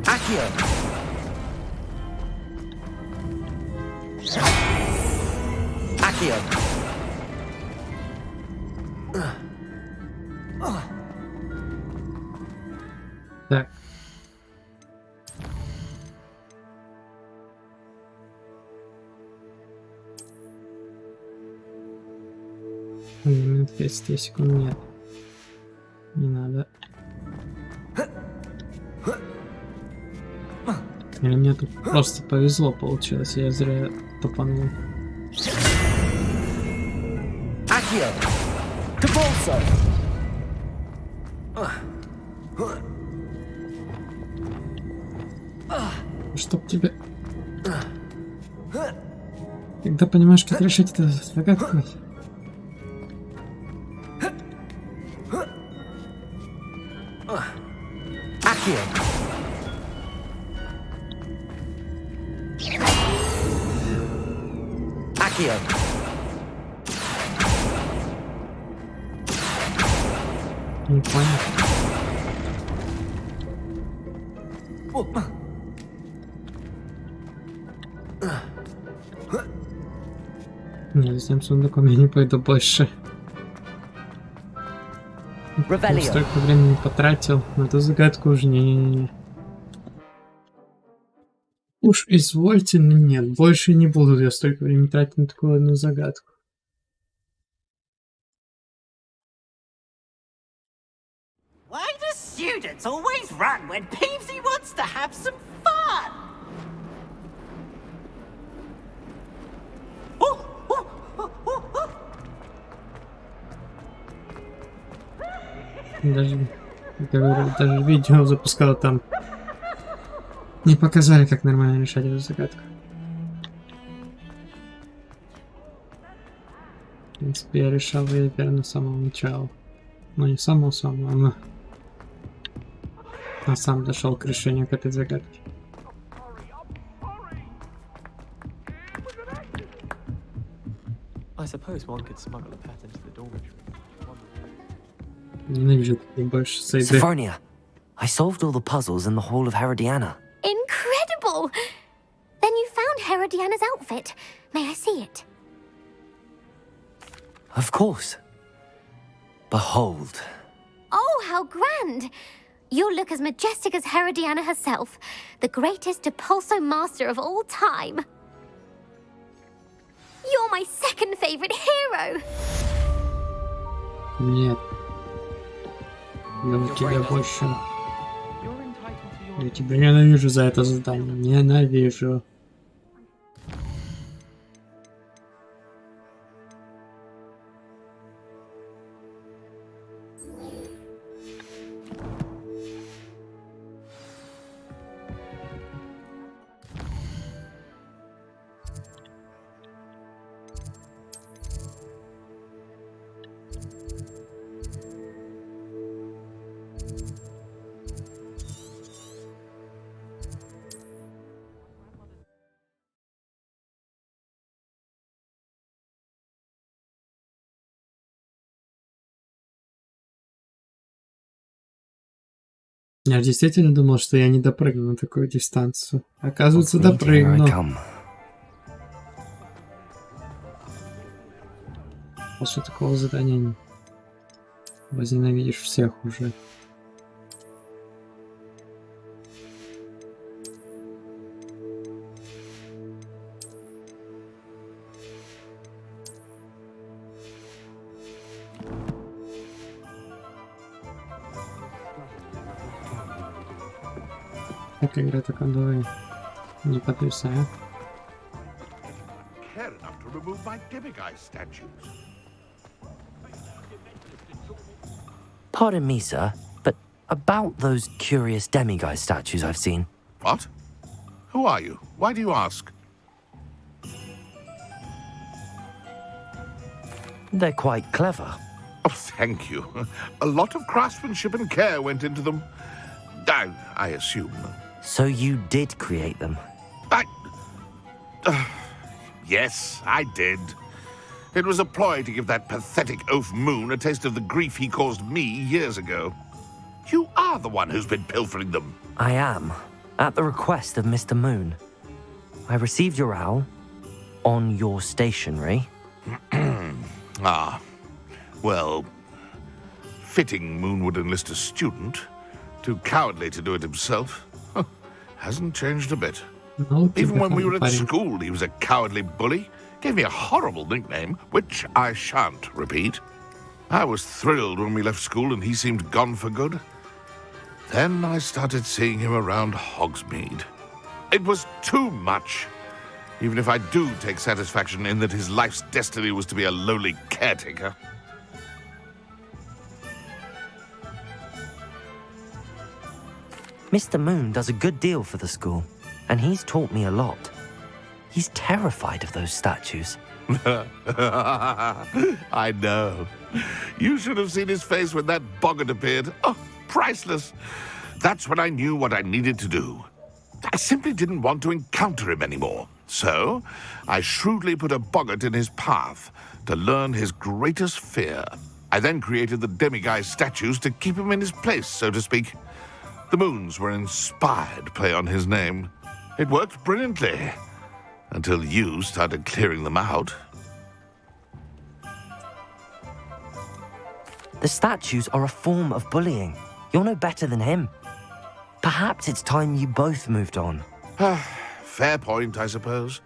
Accio. Accio. Так. Минут 30 секунд нет. Не надо. Или мне тут просто повезло получилось, я зря топанул. Accio. Depulso. Чтоб тебе... Когда понимаешь, как решить эту загадку... Accio. Accio. Не понял. Нет, с тем сундуком я не пойду больше. Я Revelio. столько времени потратил на эту загадку уже не. Уж извольте, но нет, больше не буду я столько времени тратить на такую одну загадку. Why do students always run when Peevesy wants to have some fun? Даже, говорю, даже видео запускал там. Не показали, как нормально решать эту загадку. В принципе, я решал ее верно с самого начала. Ну, не с самого-самого, но... А сам дошел к решению к этой загадке. I suppose one could smuggle a pet into the dormitory. Ненавижу такие больше сайды. Sophronia, I solved all the puzzles in the Hall of Herodiana. Incredible! Then you found Herodiana's outfit. May I see it? Of course. Behold. Oh, how grand! You'll look as majestic as Herodiana herself, the greatest Depulso master of all time. You're my second favorite hero! Нет. Я у тебя больше. You're entitled to your... Я тебя ненавижу за это задание. Ненавижу. Я действительно думал, что я не допрыгну на такую дистанцию. Оказывается, допрыгну. После такого задания возненавидишь всех уже. Как игра такая давай не потрясаю. Care enough to remove my demiguise statues. Pardon me, sir, but about those curious demiguise statues I've seen. What? Who are you? Why do you ask? They're quite clever. Oh, thank you. A lot of craftsmanship and care went into them. I assume. So you did create them? Yes, I did. It was a ploy to give that pathetic oaf Moon a taste of the grief he caused me years ago. You are the one who's been pilfering them. I am, at the request of Mr. Moon. I received your owl on your stationery. Ah, well, fitting Moon would enlist a student. Too cowardly to do it himself. Huh, hasn't changed a bit. Even when we were at school, he was a cowardly bully. Gave me a horrible nickname, which I shan't repeat. I was thrilled when we left school and he seemed gone for good. Then I started seeing him around Hogsmeade. It was too much. Even if I do take satisfaction in that his life's destiny was to be a lowly caretaker. Mr. Moon does a good deal for the school, and he's taught me a lot. He's terrified of those statues. I know. You should have seen his face when that boggart appeared. Oh, priceless. That's when I knew what I needed to do. I simply didn't want to encounter him anymore. So, I shrewdly put a boggart in his path to learn his greatest fear. I then created the demiguise statues to keep him in his place, so to speak. The Moons were an inspired play on his name. It worked brilliantly. Until you started clearing them out. The statues are a form of bullying. You're no better than him. Perhaps it's time you both moved on. Fair point, I suppose.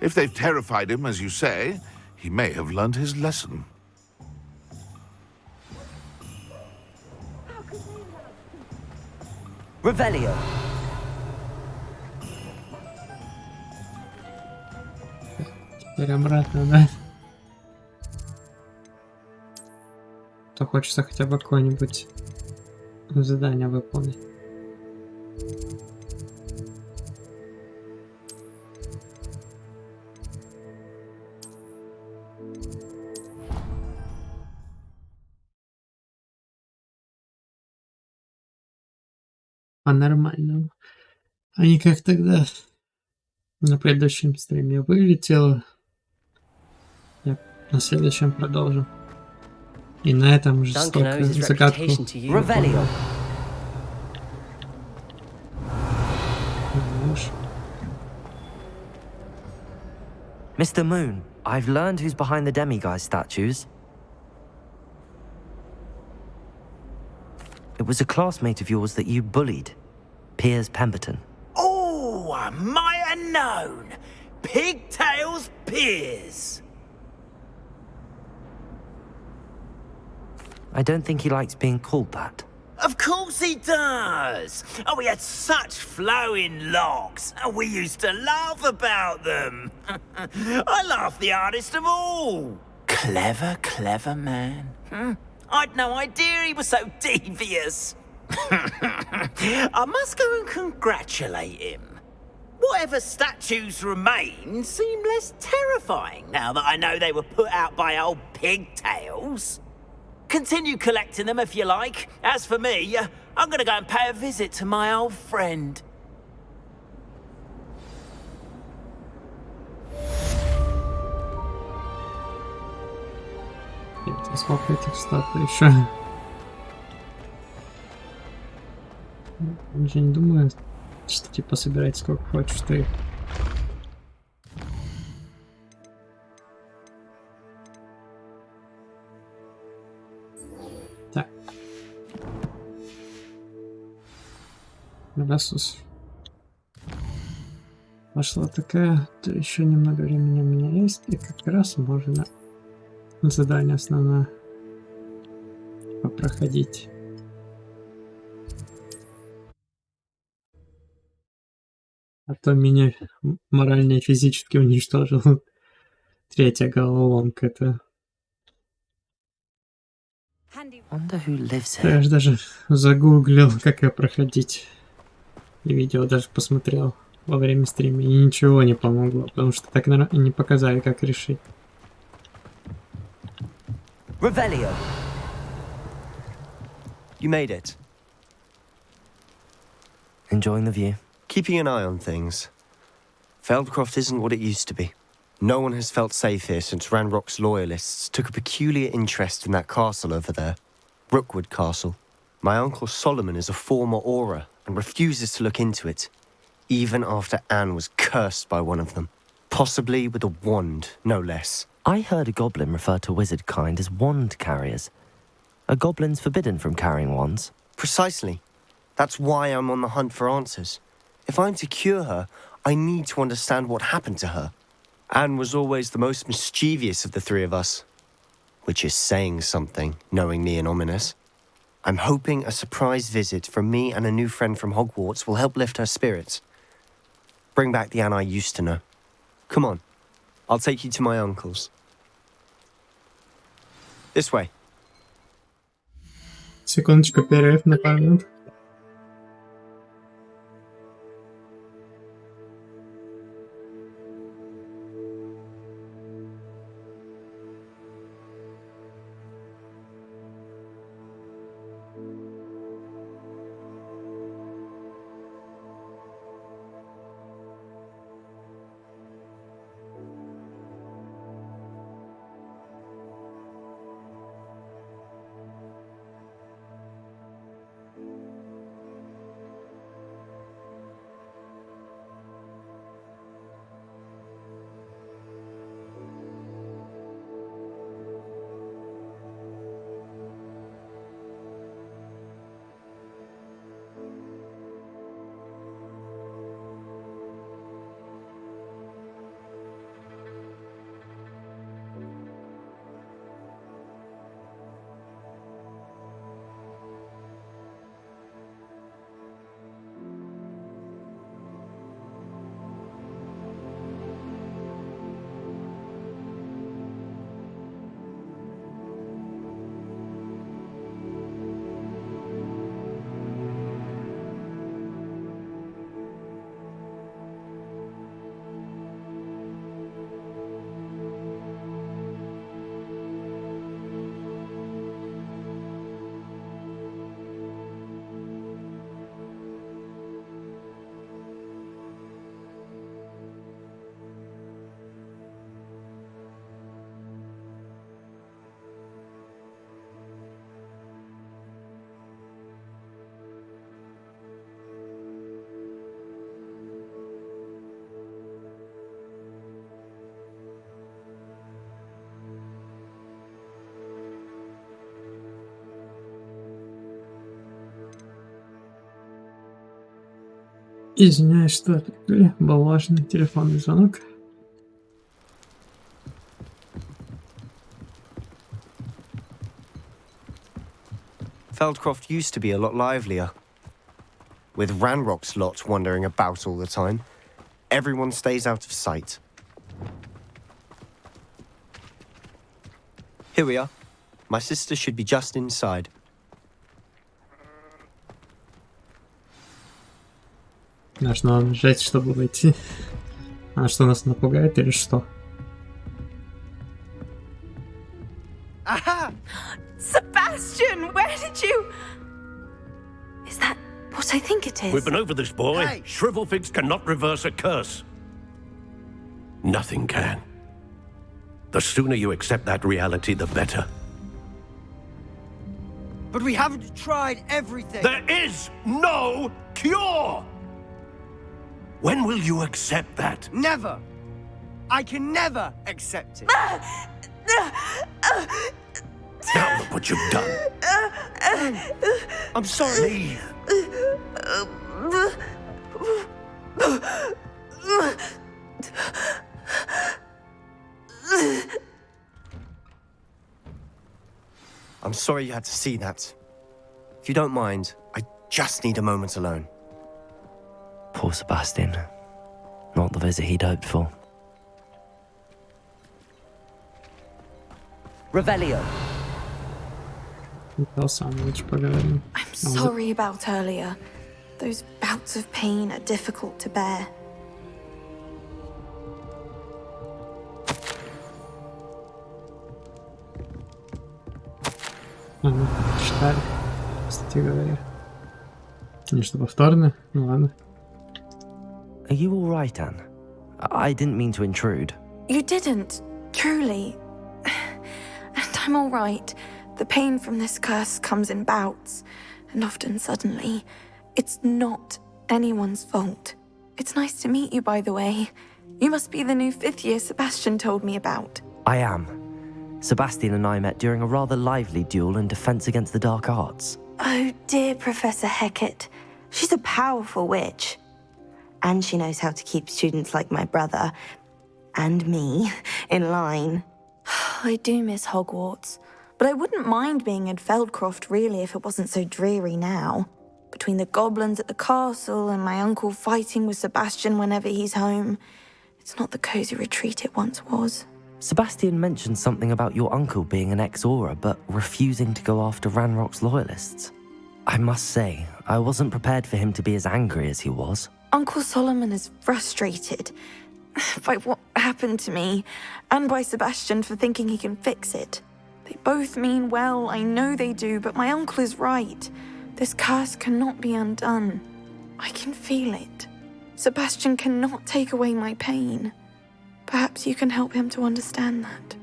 If they've terrified him, as you say, he may have learned his lesson. Revelio. Теперь обратно, да? То хочется хотя бы какое-нибудь задание выполнить. По-нормальному. А не как тогда на предыдущем стриме вылетело. Я на следующем продолжим. И на этом же столько загадку. Revelio. Mr. Moon, I've learned who's behind the demiguise statues. It was a classmate of yours that you bullied, Piers Pemberton. Oh, I might have known. Pigtails Piers. I don't think he likes being called that. Of course he does. Oh, he had such flowing locks, and we used to laugh about them. I laughed the hardest of all. Clever, clever man. I'd no idea he was so devious. I must go and congratulate him. Whatever statues remain seem less terrifying now that I know they were put out by old pigtails. Continue collecting them if you like. As for me, I'm gonna go and pay a visit to my old friend. Сколько этих статуй еще? Я же не думаю, что типа собирать сколько хочешь ты. Так. Раз пошла такая, то еще немного времени у меня есть, и как раз можно задание основное попроходить. А то меня морально и физически уничтожил третья головоломка. Это я же даже загуглил, как ее проходить. И видео даже посмотрел во время стрима, и ничего не помогло, потому что так не показали, как решить. Revelio. You made it. Enjoying the view? Keeping an eye on things. Feldcroft isn't what it used to be. No one has felt safe here since Ranrock's loyalists took a peculiar interest in that castle over there. Rookwood Castle. My uncle Solomon is a former Auror and refuses to look into it, even after Anne was cursed by one of them. Possibly with a wand, no less. I heard a goblin refer to wizard kind as wand carriers. Are goblins forbidden from carrying wands? Precisely. That's why I'm on the hunt for answers. If I'm to cure her, I need to understand what happened to her. Anne was always the most mischievous of the three of us. Which is saying something, knowing me and ominous. I'm hoping a surprise visit from me and a new friend from Hogwarts will help lift her spirits. Bring back the Anne I used to know. Come on. I'll take you to my uncle's. This way. Секундочку, перерыв на пару минут. Извиняюсь, что отвлекли. Был важный телефонный звонок. Feldcroft used to be a lot livelier. With Ranrock's lot wandering about all the time, everyone stays out of sight. Here we are. My sister should be just inside. Нужно нажать, чтобы войти. А что, нас напугает или что? Sebastian! what I think it is. We've been over this, boy. Hey. Shrivelfigs cannot reverse a curse. Nothing can. The sooner you accept that reality, the better. But we haven't tried everything. There is no cure! When will you accept that? Never! I can never accept it. Now look what you've done. I'm sorry. Leave. I'm sorry you had to see that. If you don't mind, I just need a moment alone. Poor Sebastian. Not the visit he'd hoped for. Revelio. I'm sorry about earlier. Those bouts of pain are difficult to bear. Читали, кстати говоря. Конечно, повторно, ну ладно. Are you all right, Anne? I didn't mean to intrude. You didn't, truly. And I'm all right. The pain from this curse comes in bouts, and often suddenly. It's not anyone's fault. It's nice to meet you, by the way. You must be the new 5th year Sebastian told me about. I am. Sebastian and I met during a rather lively duel in defense against the dark arts. Oh, dear Professor Hecat. She's a powerful witch. And she knows how to keep students like my brother, and me, in line. I do miss Hogwarts, but I wouldn't mind being in Feldcroft, really, if it wasn't so dreary now. Between the goblins at the castle and my uncle fighting with Sebastian whenever he's home, it's not the cozy retreat it once was. Sebastian mentioned something about your uncle being an ex-Auror, but refusing to go after Ranrock's loyalists. I must say, I wasn't prepared for him to be as angry as he was. Uncle Solomon is frustrated by what happened to me, and by Sebastian for thinking he can fix it. They both mean well, I know they do, but my uncle is right. This curse cannot be undone. I can feel it. Sebastian cannot take away my pain. Perhaps you can help him to understand that.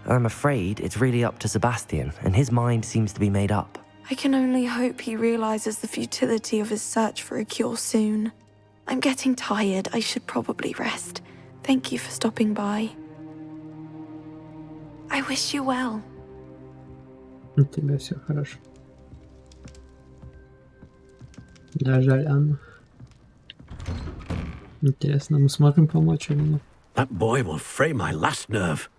I'm afraid it's really up to Sebastian, and his mind seems to be made up. I can only hope he realizes the futility of his search for a cure soon. I'm getting tired. I should probably rest. Thank you for stopping by. I wish you well. У тебя все хорошо. Да, жаль, Анна. Интересно, мы сможем помочь или нет? That boy will fray my last nerve.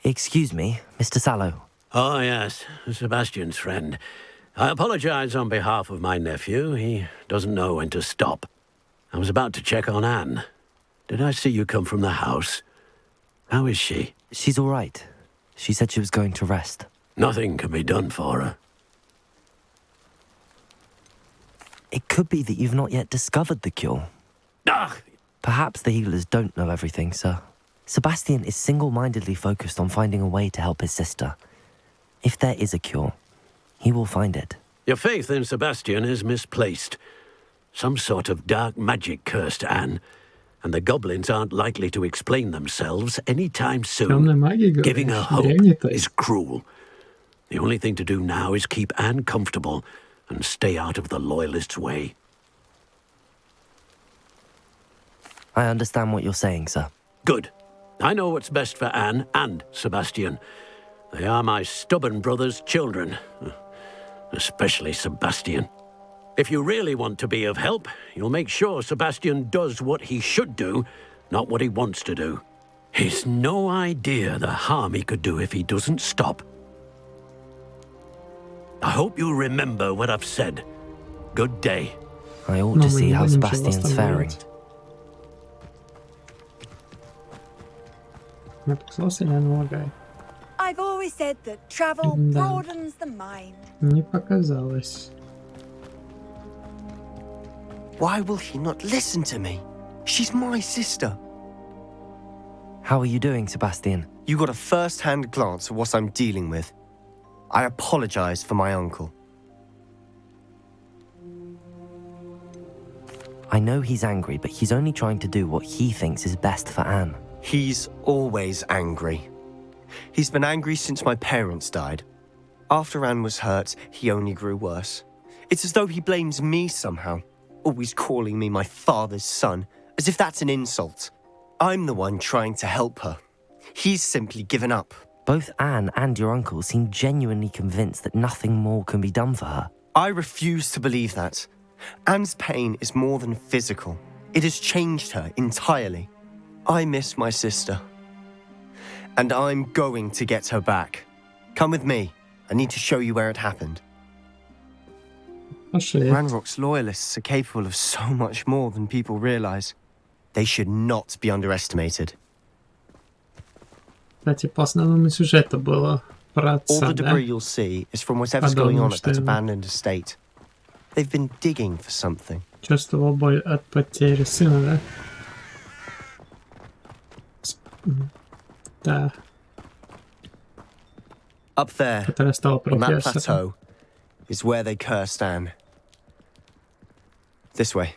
Excuse me, Mr. Sallow. Oh, yes, Sebastian's friend. I apologize on behalf of my nephew. He doesn't know when to stop. I was about to check on Anne. Did I see you come from the house? How is she? She's all right. She said she was going to rest. Nothing can be done for her. It could be that you've not yet discovered the cure. Ah! Perhaps the healers don't know everything, sir. Sebastian is single-mindedly focused on finding a way to help his sister. If there is a cure, he will find it. Your faith in Sebastian is misplaced. Some sort of dark magic cursed Anne, and the goblins aren't likely to explain themselves anytime soon. Giving her hope is cruel. The only thing to do now is keep Anne comfortable and stay out of the Loyalists' way. I understand what you're saying, sir. Good. I know what's best for Anne and Sebastian. They are my stubborn brother's children. Especially Sebastian. If you really want to be of help, you'll make sure Sebastian does what he should do, not what he wants to do. He's no idea the harm he could do if he doesn't stop. I hope you'll remember what I've said. Good day. I ought to see how Sebastian's faring. I've always said that travel broadens the mind. Не показалось. Why will he not listen to me? She's my sister. How are you doing, Sebastian? You got a first-hand glance at what I'm dealing with. I apologize for my uncle. I know he's angry, but he's only trying to do what he thinks is best for Anne. He's always angry. He's been angry since my parents died. After Anne was hurt, he only grew worse. It's as though he blames me somehow, always calling me my father's son, as if that's an insult. I'm the one trying to help her. He's simply given up. Both Anne and your uncle seem genuinely convinced that nothing more can be done for her. I refuse to believe that. Anne's pain is more than physical. It has changed her entirely. I miss my sister. And I'm going to get her back. Come with me. I need to show you where it happened. Ranrock's loyalists are capable of so much more than people realize. They should not be underestimated. Кстати, по основному сюжету было про отца, All the да? debris you'll see is from whatever's going on at that abandoned estate. They've been digging for something. Чувствовал боль от потери сына, да? Да. Up there, Который стал on that профессором. plateau, is where they cursed Anne. This way.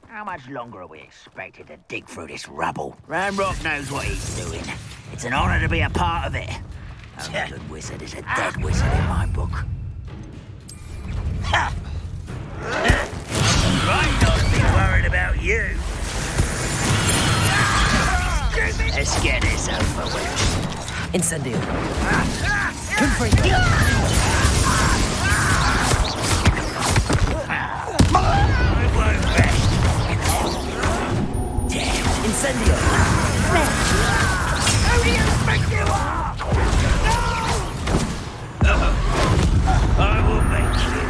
How much longer are we expected to dig through this rubble? Ranrock knows what he's doing. It's an honor to be a part of it. A good wizard is a dead wizard in my book. Ha! Right not to be worried about you. Let's get this over with. Incendio. Incendio. Who do you think you are? No! I will make you.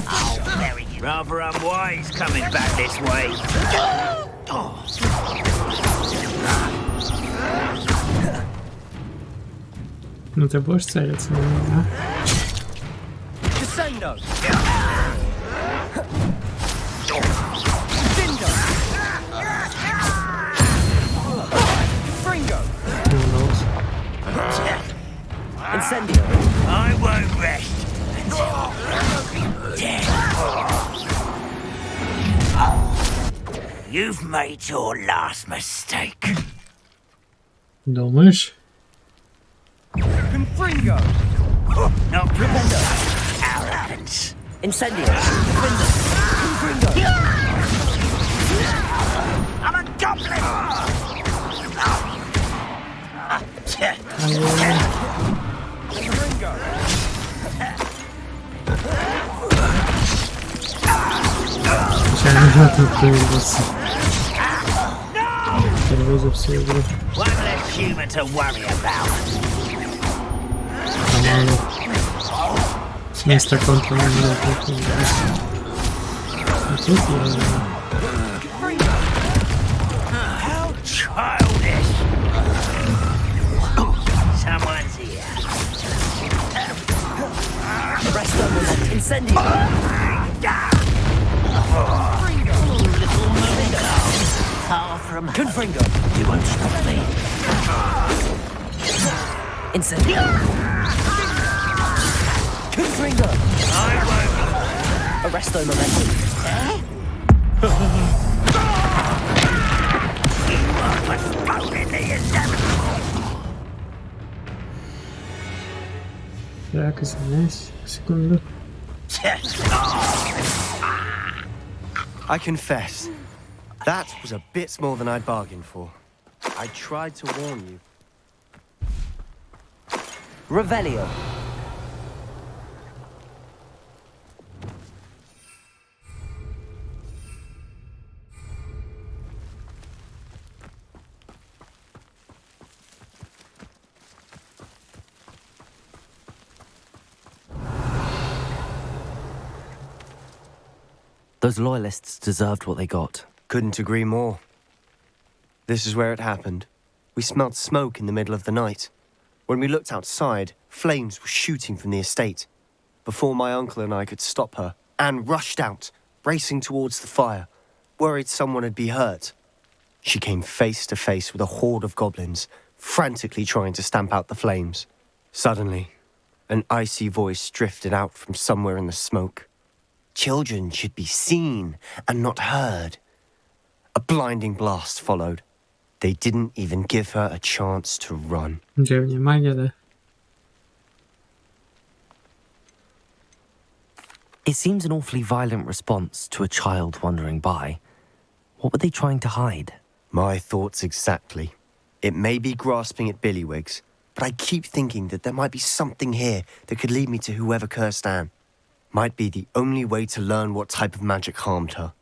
I'll bury you. Rather unwise coming back this way. Ну ты будешь целиться на меня? Casino. Incendio. I won't rest until dead. You've made your last mistake. Думаешь? Confringo. Not Prevendo. Arrogance. Incendio. Confringo. I'm a goblin. Confringo. Случайно тут появился. Впервые за всю игру. One less human to worry about. По-моему, с места контроля не появился. А тут я... How childish. Someone's here. Rest on the Incendio. Far from Confringo. you won't stop me. Incendio. Confringo. I won't. Arresto momentum. You are postponing the inevitable. Так, извиняюсь. Секунду. I confess, that was a bit more than I'd bargained for. I tried to warn you. Revelio. Those loyalists deserved what they got. Couldn't agree more. This is where it happened. We smelled smoke in the middle of the night. When we looked outside, flames were shooting from the estate. Before my uncle and I could stop her, Anne rushed out, racing towards the fire, worried someone had been hurt. She came face to face with a horde of goblins, frantically trying to stamp out the flames. Suddenly, an icy voice drifted out from somewhere in the smoke. Children should be seen and not heard. A blinding blast followed. They didn't even give her a chance to run. Древняя магия, да? It seems an awfully violent response to a child wandering by. What were they trying to hide? My thoughts exactly. It may be grasping at billywhigs, but I keep thinking that there might be something here that could lead me to whoever cursed Anne. Might be the only way to learn what type of magic harmed her,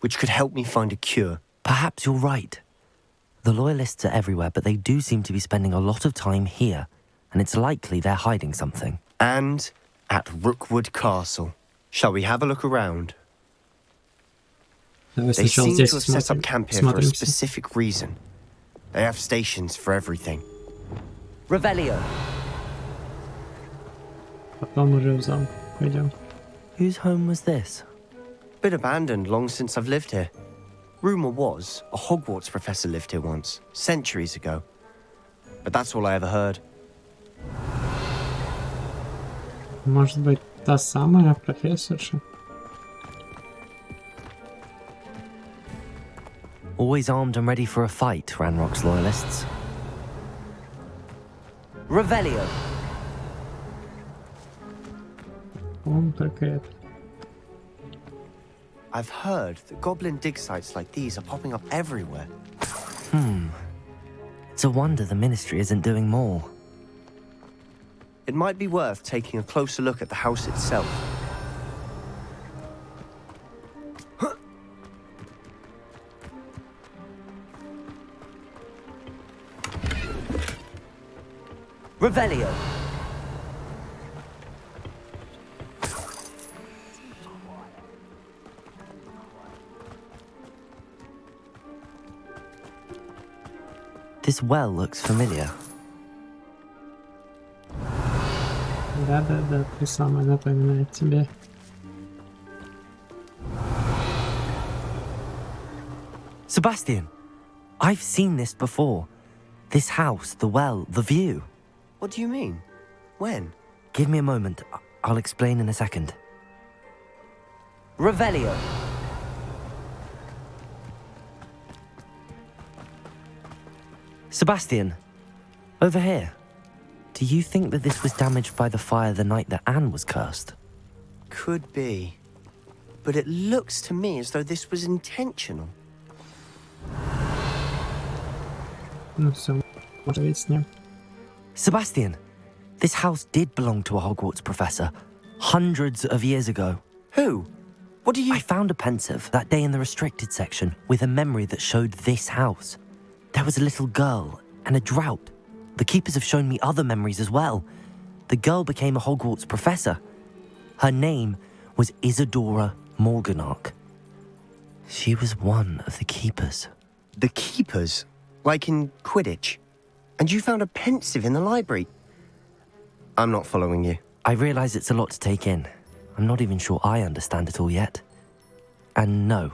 which could help me find a cure. Perhaps you're right. The Loyalists are everywhere, but they do seem to be spending a lot of time here, and it's likely they're hiding something. And at Rookwood Castle. Shall we have a look around? They seem to have set up camp here for a specific reason. They have stations for everything. Revelio. Потом уже в зал пойдем. Whose home was this? Been abandoned long since I've lived here. Rumour was a Hogwarts professor lived here once, centuries ago. But that's all I ever heard. Может быть, та самая профессорша? Always armed and ready for a fight, Ranrock's Loyalists. Revelio. Он только это. I've heard that goblin dig sites like these are popping up everywhere. It's a wonder the Ministry isn't doing more. It might be worth taking a closer look at the house itself. Revelio. This well looks familiar. Да, ты самая напоминает тебе. Sebastian! I've seen this before. This house, the well, the view. What do you mean? When? Give me a moment. I'll explain in a second. Revelio. Sebastian, over here. Do you think that this was damaged by the fire the night that Anne was cursed? Could be. But it looks to me as though this was intentional. Ну все, может быть с ним. Sebastian, this house did belong to a Hogwarts professor hundreds of years ago. Who? What do you... I found a pensive that day in the restricted section with a memory that showed this house. There was a little girl and a drought. The keepers have shown me other memories as well. The girl became a Hogwarts professor. Her name was Isadora Morganach. She was one of the keepers. The keepers? Like in Quidditch? And you found a pensive in the library? I'm not following you. I realize it's a lot to take in. I'm not even sure I understand it all yet. And no,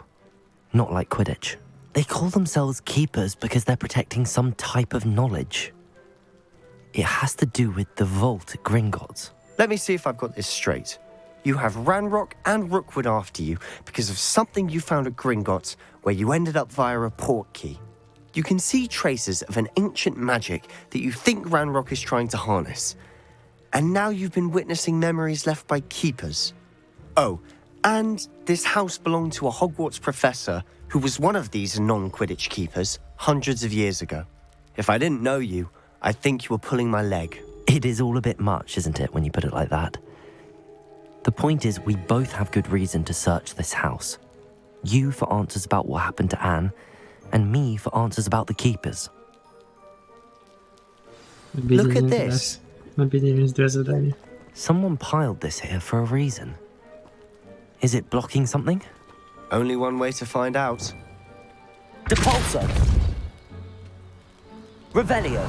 not like Quidditch. They call themselves keepers because they're protecting some type of knowledge. It has to do with the vault at Gringotts. Let me see if I've got this straight. You have Ranrock and Rookwood after you because of something you found at Gringotts where you ended up via a port key. You can see traces of an ancient magic that you think Ranrock is trying to harness. And now you've been witnessing memories left by keepers. Oh, and this house belonged to a Hogwarts professor who was one of these non-Quidditch keepers hundreds of years ago. If I didn't know you, I think you were pulling my leg. It is all a bit much, isn't it, when you put it like that? The point is, we both have good reason to search this house. You for answers about what happened to Anne, and me for answers about the keepers. Look at this. Someone piled this here for a reason. Is it blocking something? Only one way to find out. Depulso. Revelio.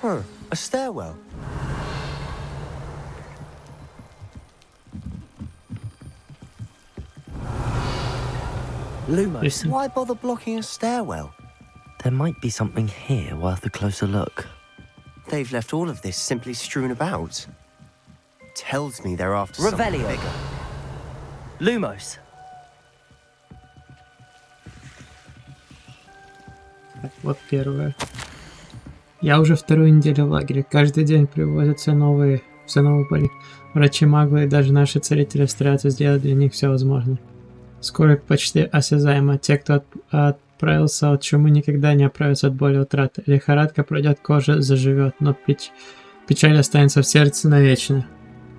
Huh, a stairwell. Lumos, why bother blocking a stairwell? There might be something here worth a closer look. They've left all of this simply strewn about. Tells me they're after something bigger. Lumos. Так, вот первое. Я уже вторую неделю в лагере. Каждый день привозят все новые парни. Врачи, маглы и даже наши целители стараются сделать для них все возможное. Скорость почти осязаема. Те, кто отправился от чумы, никогда не оправятся от боли утраты. Лихорадка пройдет, кожа заживет, но печаль останется в сердце навечно.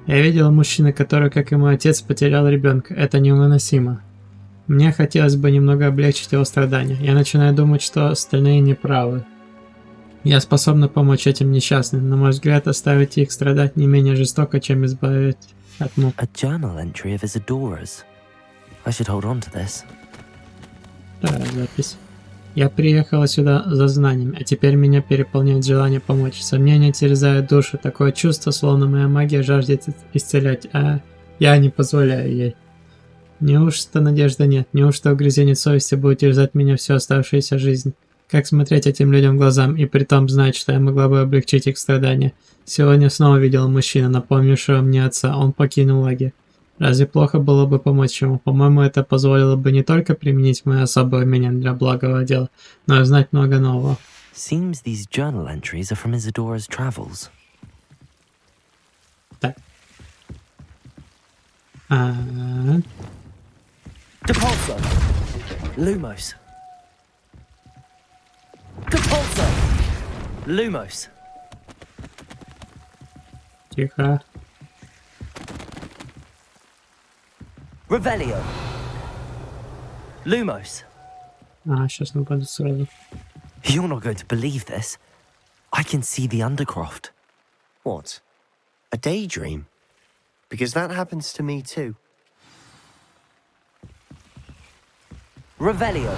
Я видел мужчину, который, как и мой отец, потерял ребенка. Это невыносимо. Мне хотелось бы немного облегчить его страдания. Я начинаю думать, что остальные неправы. Я способна помочь этим несчастным. На мой взгляд, оставить их страдать не менее жестоко, чем избавить от мук. A journal entry of Isadora's. I should hold on to this. Вторая запись. Я приехала сюда за знаниями, а теперь меня переполняет желание помочь. Сомнения терзают душу. Такое чувство, словно моя магия жаждет исцелять, а я не позволяю ей. Неужто надежды нет? Неужто угрызение совести будет терзать меня всю оставшуюся жизнь? Как смотреть этим людям в глазам и притом знать, что я могла бы облегчить их страдания? Сегодня снова видел мужчину, напомнившего мне отца. Он покинул лагерь. Разве плохо было бы помочь ему? По-моему, это позволило бы не только применить мои особые умения для благого дела, но и узнать много нового. Seems these journal entries are from Isadora's travels. Так. Depulso. Lumos. Depulso. Lumos. Тихо. Revelio. Lumos. Сейчас нападут сразу. You're not going to believe this. I can see the Undercroft. What? A daydream? Because that happens to me too. Revelio.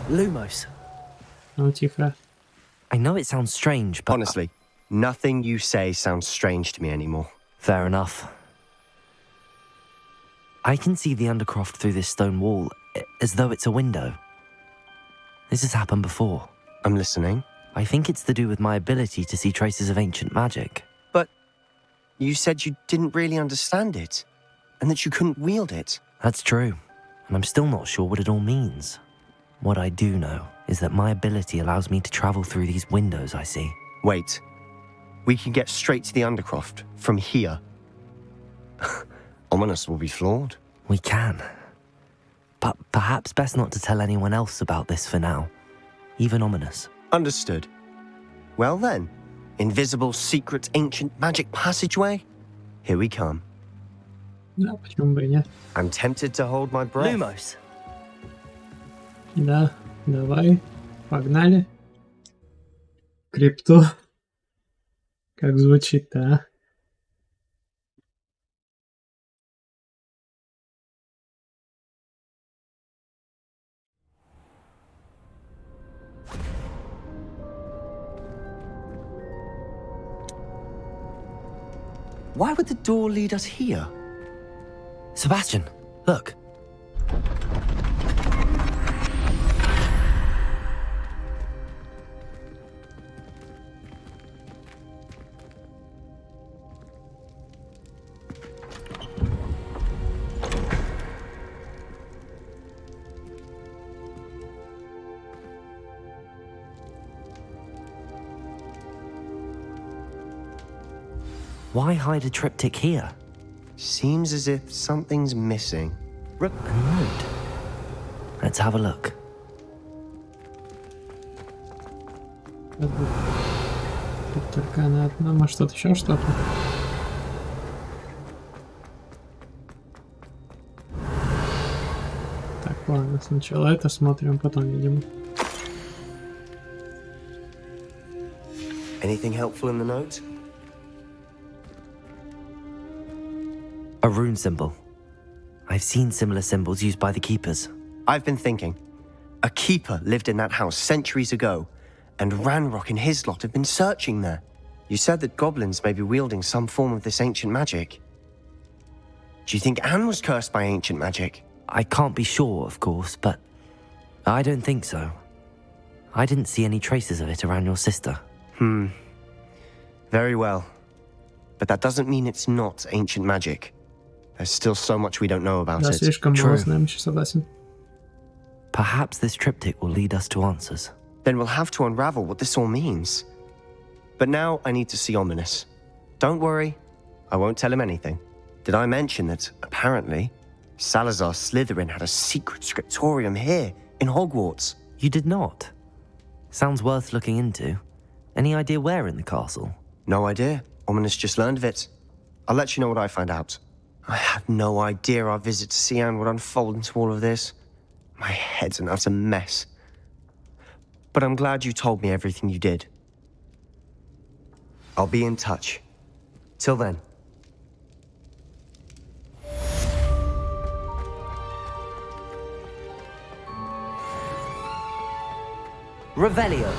Lumos. Ну, тихо. I know it sounds strange, but... Honestly, nothing you say sounds strange to me anymore. Fair enough. I can see the Undercroft through this stone wall, as though it's a window. This has happened before. I'm listening. I think it's to do with my ability to see traces of ancient magic. But you said you didn't really understand it, and that you couldn't wield it. That's true, and I'm still not sure what it all means. What I do know is that my ability allows me to travel through these windows I see. Wait. We can get straight to the Undercroft from here. Ominous will be flawed. We can. But perhaps best not to tell anyone else about this for now. Even Ominous. Understood. Well then, invisible, secret, ancient magic passageway? Here we come. Да, почему бы и нет? I'm tempted to hold my breath. Lumos. Да, давай. Погнали. Крипту. Как звучит-то, а? Why would the door lead us here? Sebastian, look. Why hide a triptych here? Seems as if something's missing. A note. Let's have a look. Тут только она одна, может тут еще что-то? Так, ладно, сначала это смотрим, потом видим. Anything helpful in the note? A rune symbol. I've seen similar symbols used by the keepers. I've been thinking. A keeper lived in that house centuries ago, and Ranrock and his lot have been searching there. You said that goblins may be wielding some form of this ancient magic. Do you think Anne was cursed by ancient magic? I can't be sure, of course, but I don't think so. I didn't see any traces of it around your sister. Very well. But that doesn't mean it's not ancient magic. There's still so much we don't know about Да, it. слишком мало знаем, еще согласен. Perhaps this triptych will lead us to answers. Then we'll have to unravel what this all means. But now I need to see Ominous. Don't worry, I won't tell him anything. Did I mention that, apparently, Salazar Slytherin had a secret scriptorium here, in Hogwarts? You did not? Sounds worth looking into. Any idea where in the castle? No idea. Ominous just learned of it. I'll let you know what I find out. I had no idea our visit to Cian would unfold into all of this. My head's an utter mess. But I'm glad you told me everything you did. I'll be in touch. Till then. Revelio.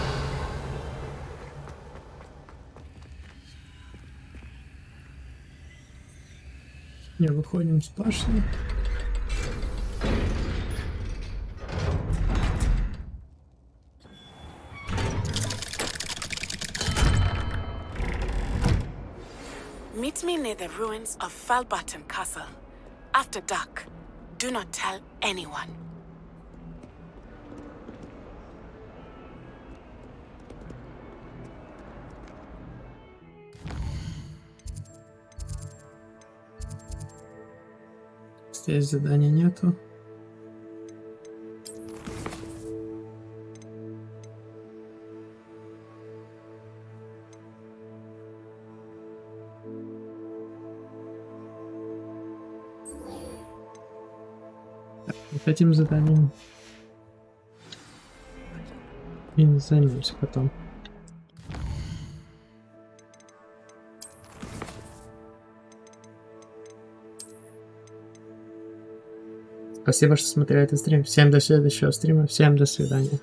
Не, выходим с башни. Meet me near the ruins of Falbottom Castle. After dark. Do not tell anyone. Здесь задания нету. Вот этим заданием. И займемся потом. Спасибо, что смотрели этот стрим. Всем до следующего стрима. Всем до свидания.